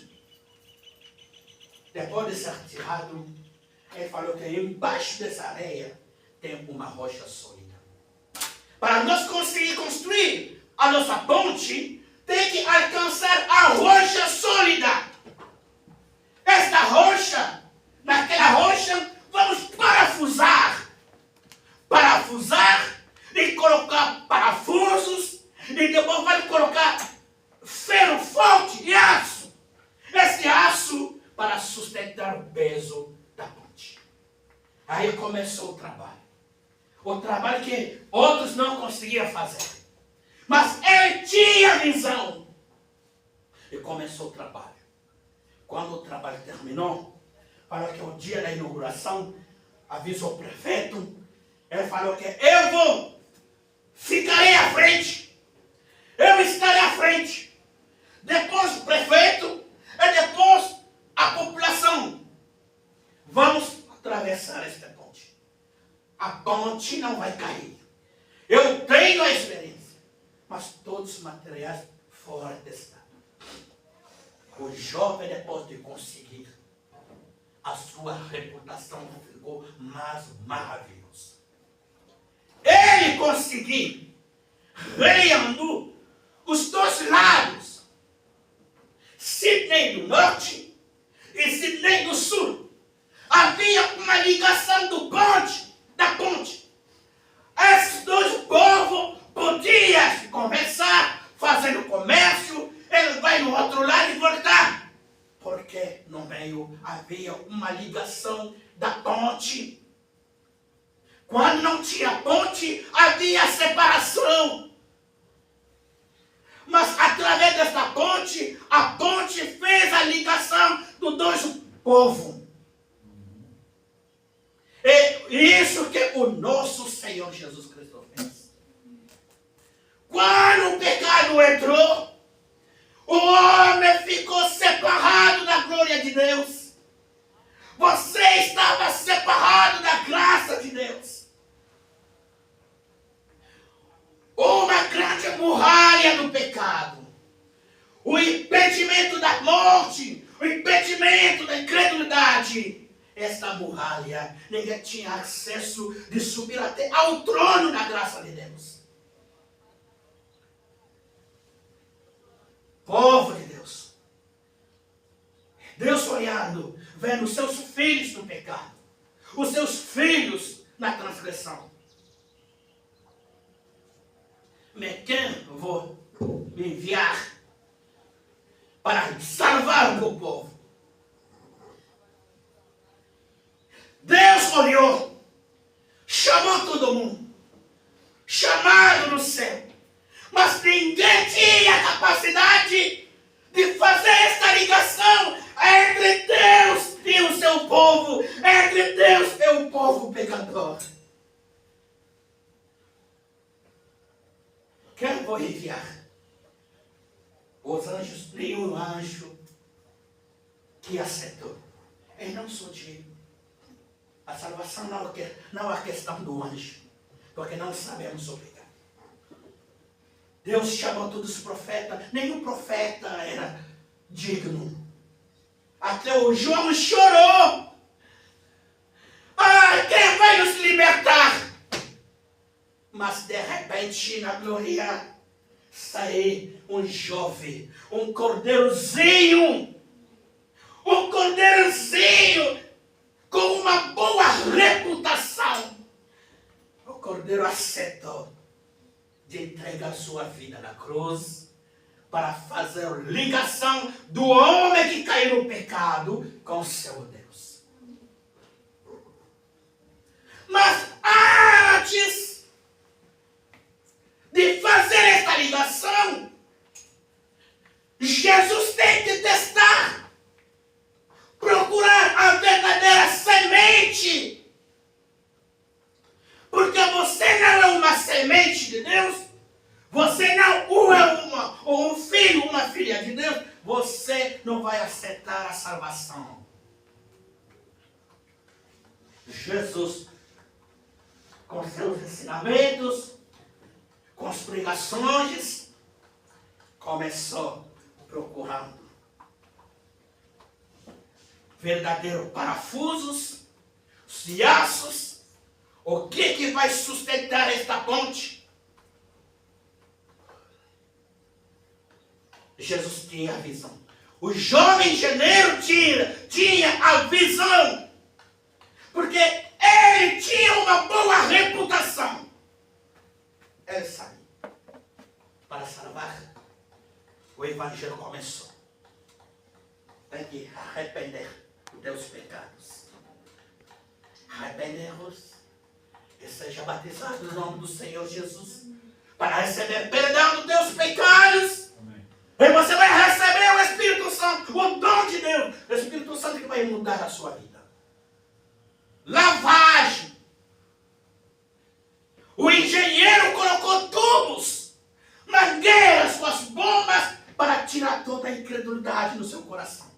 depois de ser tirado, ele falou que embaixo dessa areia tem uma rocha sólida. Para nós conseguir construir a nossa ponte, tem que alcançar a rocha sólida. Esta rocha, naquela rocha, vamos parafusar e colocar parafusos e depois vai colocar ferro forte e aço. Esse aço para sustentar o peso da ponte. Aí começou o trabalho. O trabalho que outros não conseguiam fazer. Mas ele tinha visão. E começou o trabalho. Quando o trabalho terminou, falou que o dia da inauguração, avisou o prefeito, ele falou que ficarei à frente. Eu estarei à frente. Depois o prefeito e depois a população. Vamos atravessar esta ponte. A ponte não vai cair. Eu tenho a experiência. Mas todos os materiais foram testados. O jovem, depois de conseguir, a sua reputação ficou mais maravilhosa. Ele conseguiu, ganhando os dois lados, Sydney do Norte e Sydney do Sul. Havia uma ligação da ponte. Esses dois povos podiam conversar, fazendo comércio, ele vai no outro lado e voltar. Porque no meio havia uma ligação da ponte. Quando não tinha ponte, havia separação. Mas através desta ponte, a ponte fez a ligação dos dois povos. É isso que o nosso Senhor Jesus Cristo fez. Quando o pecado entrou, o homem ficou separado da glória de Deus. Você estava separado da graça de Deus. Uma grande muralha do pecado. O impedimento da morte, o impedimento da incredulidade. Esta muralha, ninguém tinha acesso de subir até ao trono da graça de Deus. Povo de Deus. Deus olhando, vendo os seus filhos no pecado. Os seus filhos na transgressão. Mas quem vou me enviar para salvar o meu povo? Deus olhou, chamou todo mundo, chamado no céu, mas ninguém tinha capacidade de fazer esta ligação entre Deus e o seu povo, entre Deus e o povo pecador. Quem vou enviar? Os anjos, nenhum anjo que aceitou. Eu não sou digno. A salvação não é questão do anjo, porque não sabemos o pecado. Deus chamou todos os profetas, nenhum profeta era digno. Até o João chorou. Ah, quem vai nos libertar? Mas de repente, na glória, saiu um jovem, um cordeirozinho, com uma boa reputação. O cordeiro aceitou de entregar sua vida na cruz para fazer ligação do homem que caiu no pecado com seu Deus. Mas antes de fazer esta ligação, Jesus tem que testar, procurar a verdadeira semente. Porque você não é uma semente de Deus, você não é um filho, uma filha de Deus, você não vai aceitar a salvação. Jesus, com seus ensinamentos, com as pregações, começou procurando verdadeiros parafusos, os aços. O que vai sustentar esta ponte? Jesus tinha a visão. O jovem engenheiro tinha a visão. Porque ele tinha uma boa reputação. Ele saiu para salvar. O evangelho começou. Tem que arrepender dos teus pecados. Arrepender-vos e seja batizado no nome do Senhor Jesus para receber perdão dos teus pecados. Amém. E você vai receber o Espírito Santo, o dom de Deus. O Espírito Santo que vai mudar a sua vida. Lavagem. O engenheiro colocou tubos, mangueiras com as bombas para tirar toda a incredulidade no seu coração.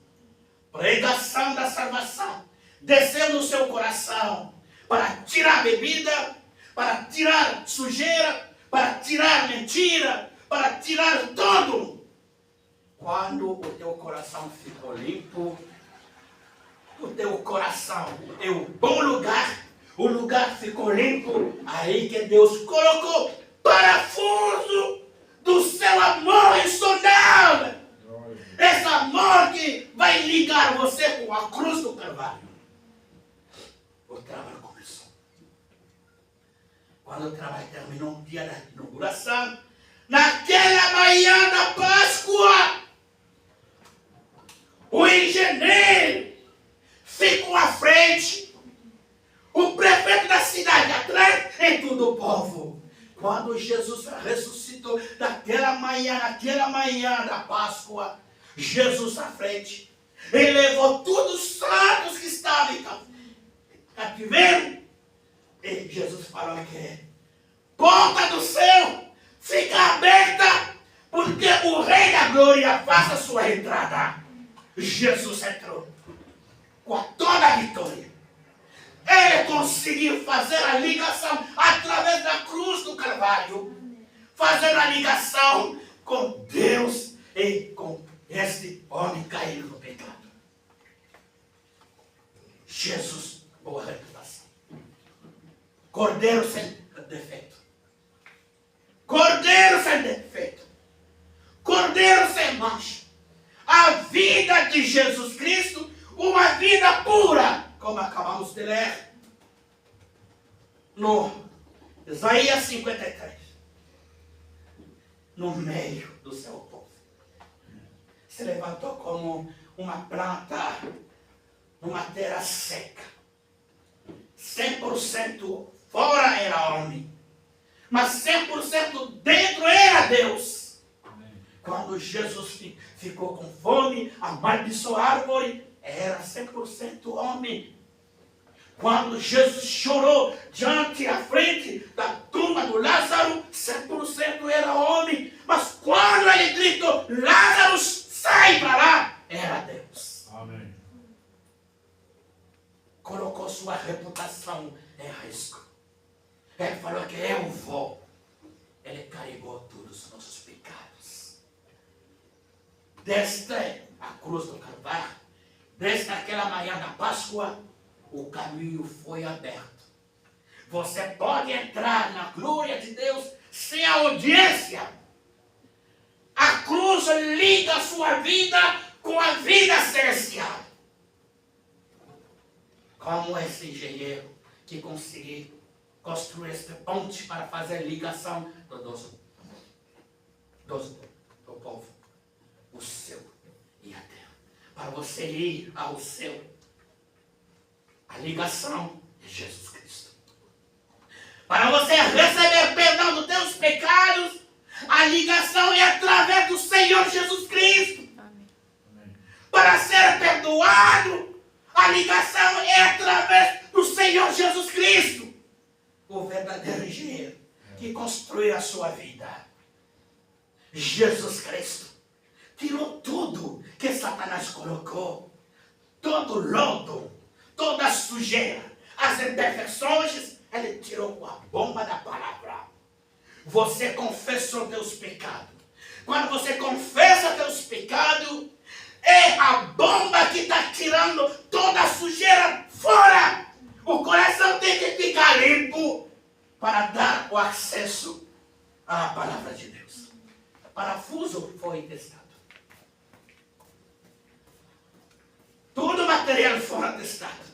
Pregação da salvação desceu no seu coração para tirar a bebida, para tirar sujeira, para tirar mentira, para tirar tudo. Quando o teu coração ficou limpo, o teu coração é o bom lugar, o lugar ficou limpo, aí que Deus colocou parafuso do seu amor insondável. Esse amor que vai ligar você com a cruz do Calvário. O trabalho começou. Quando o trabalho terminou, no dia da inauguração, naquela manhã da Páscoa, o engenheiro ficou à frente, o prefeito da cidade atrás e todo o povo. Quando Jesus ressuscitou naquela manhã da Páscoa, Jesus à frente, ele levou todos os santos que estavam em cativeiro. E Jesus falou que porta do céu fica aberta, porque o Rei da Glória faça sua entrada. Jesus entrou com toda a vitória. Ele conseguiu fazer a ligação através da cruz do Calvário, fazendo a ligação com Deus e com este homem caído no pecado. Jesus, boa reputação. Cordeiro sem defeito. Cordeiro sem defeito. Cordeiro sem mancha. A vida de Jesus Cristo, uma vida pura, como acabamos de ler no Isaías 53. No meio do seu povo. Se levantou como uma planta numa terra seca. 100% fora era homem, mas 100% dentro era Deus. Amém. Quando Jesus ficou com fome, amaldiçoou a árvore, era 100% homem. Quando Jesus chorou diante à frente da tumba do Lázaro, 100% era homem. Mas quando ele gritou, Lázaro, sai para lá, era Deus. Amém. Colocou sua reputação em risco. Ele falou que eu vou. Ele carregou todos os nossos pecados. Desde a cruz do Calvário, desde aquela manhã da Páscoa, o caminho foi aberto. Você pode entrar na glória de Deus sem audiência. A cruz liga a sua vida com a vida celestial. Como esse engenheiro que conseguiu construir esta ponte para fazer ligação do povo, o céu e a terra. Para você ir ao céu, a ligação é Jesus Cristo. Para você receber perdão dos teus pecados, a ligação é através do Senhor Jesus Cristo. Amém. Para ser perdoado, a ligação é através do Senhor Jesus Cristo. O verdadeiro engenheiro que construiu a sua vida. Jesus Cristo tirou tudo que Satanás colocou. Todo lodo, toda a sujeira, as imperfeições, ele tirou com a bomba da palavra. Você confessa os teus pecados. Quando você confessa teus pecados, é a bomba que está tirando toda a sujeira fora. O coração tem que ficar limpo para dar o acesso à palavra de Deus. O parafuso foi testado. Todo material fora testado.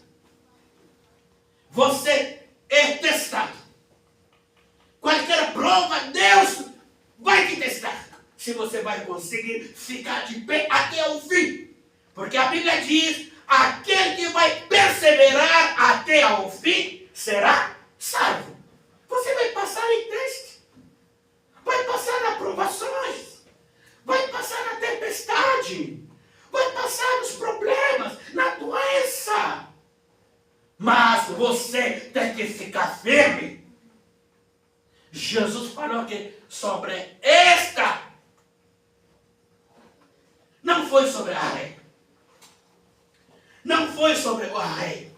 Você é testado. Qualquer prova, Deus vai te testar. Se você vai conseguir ficar de pé até o fim. Porque a Bíblia diz, aquele que vai perseverar até ao fim, será salvo. Você vai passar em teste. Vai passar nas provações. Vai passar na tempestade. Vai passar nos problemas, na doença. Mas você tem que ficar firme. Jesus falou que sobre esta, não foi sobre a areia. Não foi sobre o areia.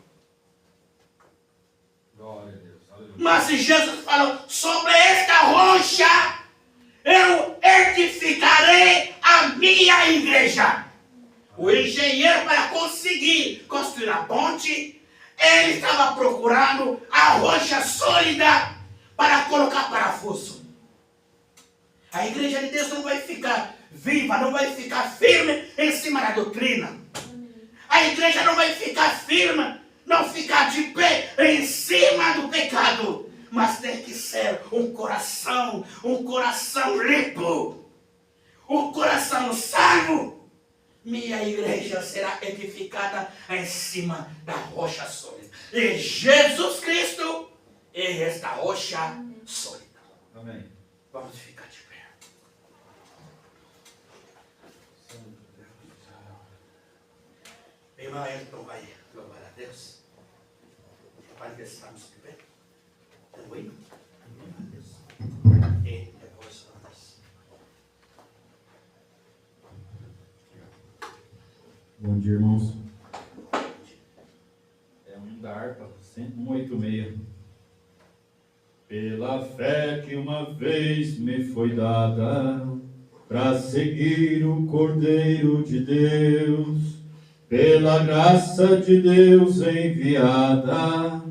Glória a Deus. Aleluia. Mas Jesus falou, sobre esta rocha eu edificarei a minha igreja. O engenheiro, para conseguir construir a ponte, ele estava procurando a rocha sólida para colocar parafuso. A igreja de Deus não vai ficar viva, não vai ficar firme em cima da doutrina. A igreja não vai ficar firme, não ficar de pé em cima do pecado. Mas tem que ser um coração limpo, um coração sano. Minha igreja será edificada em cima da rocha sólida. E Jesus Cristo é esta rocha sólida. Amém. Vamos ficar de pé. Irmão Elton vai louvar a Deus. Para que estamos de pé. Oi? Louvar a Deus. E depois vamos. Bom dia, irmãos. É um da harpa, 186. Pela fé que uma vez me foi dada, para seguir o Cordeiro de Deus, pela graça de Deus enviada,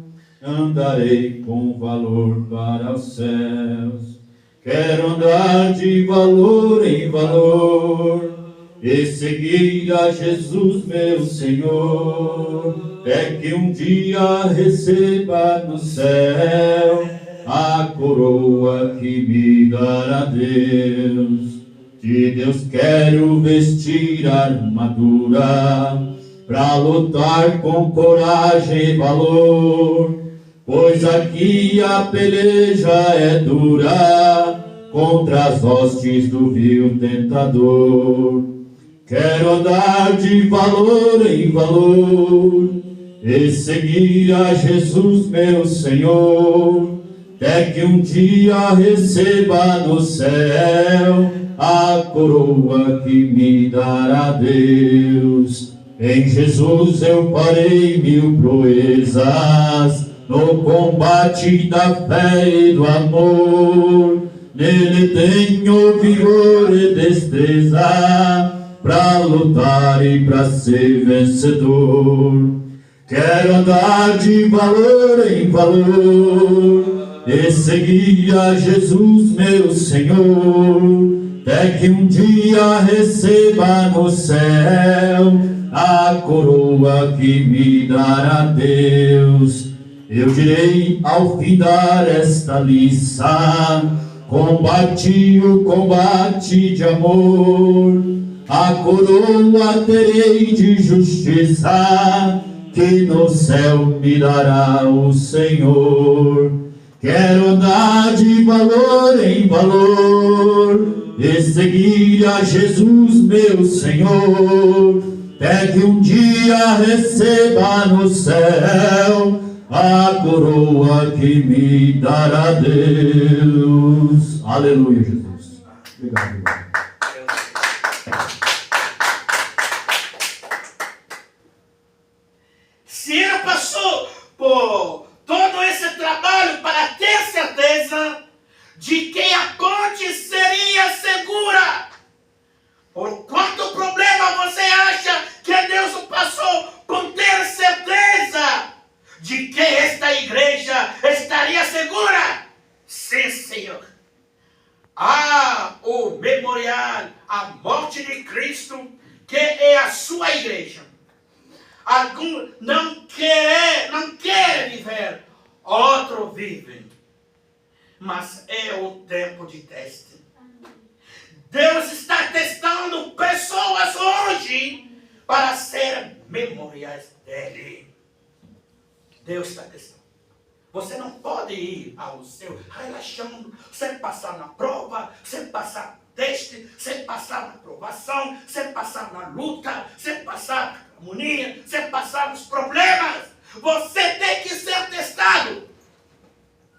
andarei com valor para os céus. Quero andar de valor em valor e seguir a Jesus, meu Senhor, é que um dia receba no céu a coroa que me dará Deus. De Deus quero vestir a armadura, pra lutar com coragem e valor, pois aqui a peleja é dura, contra as hostes do vil tentador. Quero andar de valor em valor e seguir a Jesus, meu Senhor, até que um dia receba no céu a coroa que me dará Deus. Em Jesus eu parei 1000 proezas, no combate da fé e do amor. Nele tenho vigor e destreza, pra lutar e pra ser vencedor. Quero andar de valor em valor e seguir a Jesus, meu Senhor, até que um dia receba no céu a coroa que me dará Deus. Eu direi ao findar esta liça, combati o combate de amor, a coroa terei de justiça, que no céu me dará o Senhor. Quero andar de valor em valor e seguir a Jesus, meu Senhor, até que um dia receba no céu a coroa que me dará Deus. Aleluia, Jesus. Obrigado. Se ele passou por todo esse trabalho para ter certeza de que a ponte seria segura, por quanto problema você acha que Deus passou por ter certeza de que esta igreja estaria segura? Sim, Senhor. O memorial, a morte de Cristo, que é a sua igreja. Alguns não querem viver, outros vivem. Mas é o tempo de teste. Deus está testando pessoas hoje para ser memoriais dele. Deus está testando. Você não pode ir ao céu relaxando, sem passar na prova, sem passar no teste, sem passar na provação, sem passar na luta, sem passar na harmonia, sem passar nos problemas. Você tem que ser testado.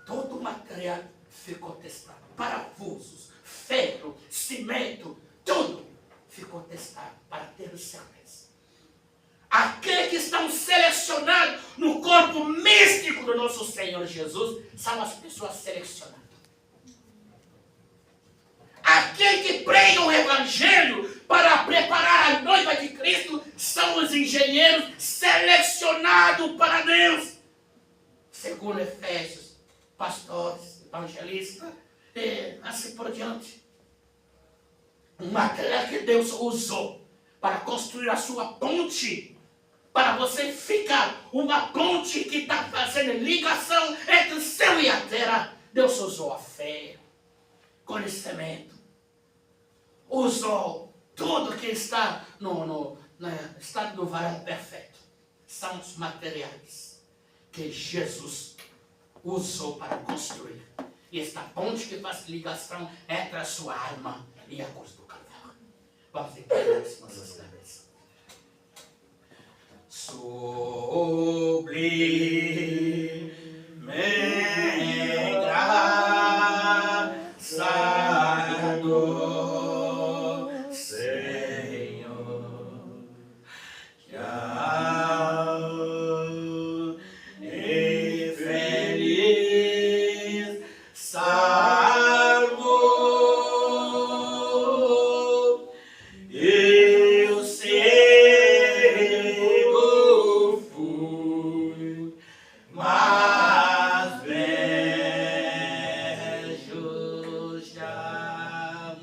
Todo o material ficou testado. Parafusos, ferro, cimento, tudo ficou testado para ter certeza. Aqueles que estão selecionados no corpo místico do nosso Senhor Jesus são as pessoas selecionadas. Aqueles que pregam o Evangelho para preparar a noiva de Cristo são os engenheiros selecionados para Deus. Segundo Efésios, pastores, evangelistas, assim por diante. Um material que Deus usou para construir a sua ponte, para você ficar uma ponte que está fazendo ligação entre o céu e a terra. Deus usou a fé, conhecimento, usou tudo que está no estado do varão perfeito. São os materiais que Jesus usou para construir. E esta ponte que faz ligação entre a sua alma e a cruz do Calvário. Vamos inclinar as nossas cabeças. Sublime graça do Senhor, já e feliz salvo eu cego fui, mas vejo já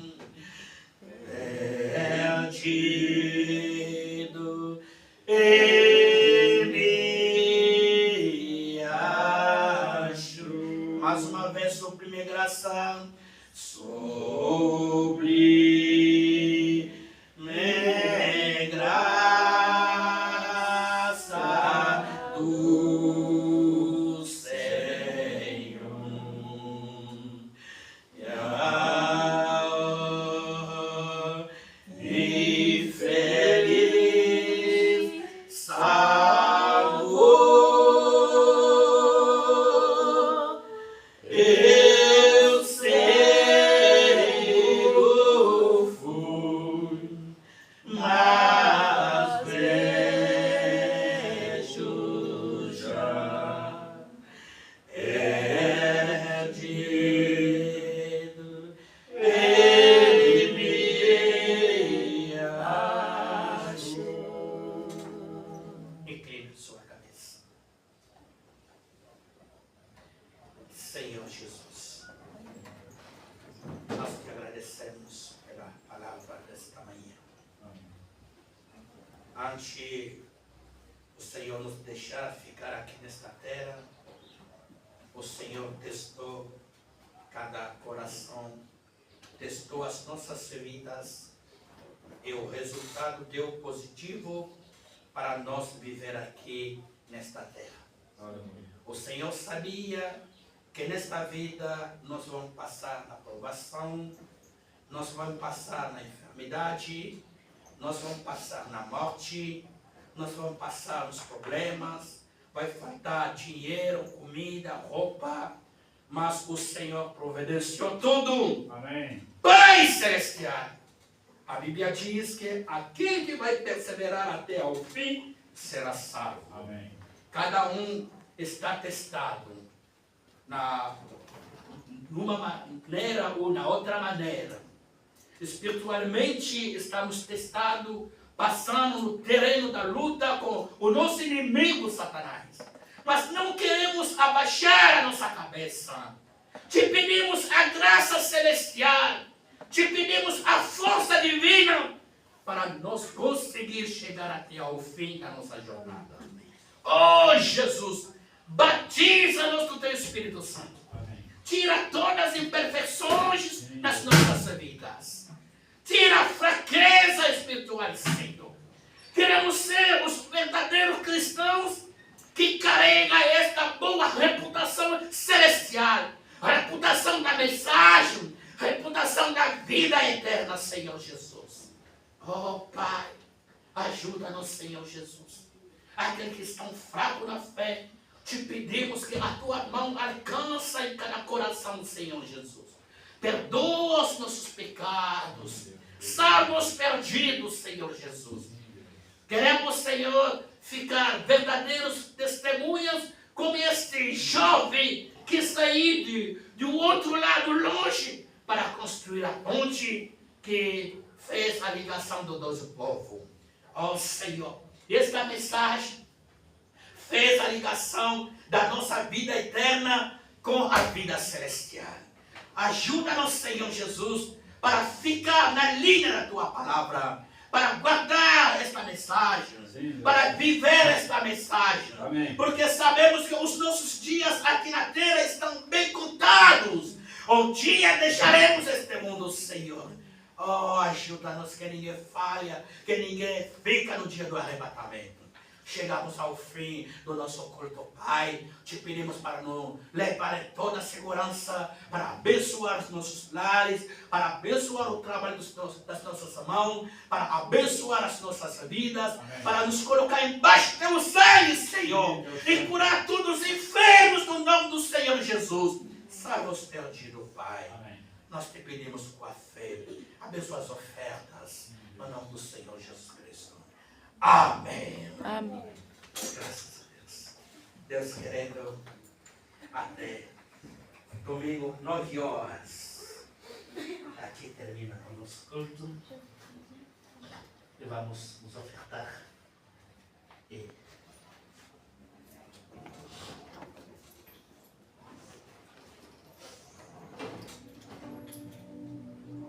perdido e me acho. Mais uma vez, sublime graça, sublime graça do Senhor. E feliz salvo eu cego fui, mas vejo já perdido ele me achou. Incline sua cabeça. Senhor Jesus, nós te agradecemos pela palavra desta manhã. Antes o Senhor nos deixar ficar aqui nesta terra, o Senhor testou cada coração, testou as nossas vidas e o resultado deu positivo para nós viver aqui nesta terra. O Senhor sabia que nesta vida nós vamos passar na provação, nós vamos passar na enfermidade, nós vamos passar na morte, nós vamos passar nos problemas, vai faltar dinheiro, comida, roupa, mas o Senhor providenciou tudo. Amém. Pai Celestial, a Bíblia diz que aquele que vai perseverar até ao fim será salvo. Amém. Cada um está testado numa maneira ou na outra maneira. Espiritualmente estamos testados, passando no terreno da luta com o nosso inimigo Satanás. Mas não queremos abaixar a nossa cabeça. Te pedimos a graça celestial, te pedimos a força divina para nós conseguir chegar até ao fim da nossa jornada. Oh Jesus, batiza-nos com o teu Espírito Santo. Tira todas as imperfeições das nossas vidas. Tira a fraqueza espiritual, Senhor. Queremos ser os verdadeiros cristãos que carregam esta boa reputação celestial, a reputação da mensagem, a reputação da vida eterna, Senhor Jesus. Oh Pai, ajuda-nos, Senhor Jesus. Aqueles que estão fracos na fé, te pedimos que a tua mão alcance em cada coração, Senhor Jesus. Perdoa os nossos pecados, salva os perdidos, Senhor Jesus. Queremos, Senhor, ficar verdadeiros testemunhas como este jovem que saiu de um outro lado longe para construir a ponte que fez a ligação do nosso povo. Ó Senhor, esta mensagem fez a ligação da nossa vida eterna com a vida celestial. Ajuda-nos, Senhor Jesus, para ficar na linha da Tua palavra, para guardar esta mensagem, Sim, para viver esta mensagem. Amém. Porque sabemos que os nossos dias aqui na terra estão bem contados. Um dia deixaremos este mundo, Senhor. Oh, ajuda-nos que ninguém falha, que ninguém fica no dia do arrebatamento. Chegamos ao fim do nosso culto, Pai. Te pedimos para nos levar toda a segurança, para abençoar os nossos lares, para abençoar o trabalho das nossas mãos, para abençoar as nossas vidas, Amém. para nos colocar embaixo do teu sangue, Senhor, e curar todos os enfermos no nome do Senhor Jesus. Salva os perdidos, Pai. Amém. Nós te pedimos com a fé. Abençoa as ofertas no nome do Senhor Jesus Cristo. Amém. Amém. Graças a Deus. Deus querendo, até domingo, 9 horas. Aqui termina o nosso culto. E vamos nos ofertar.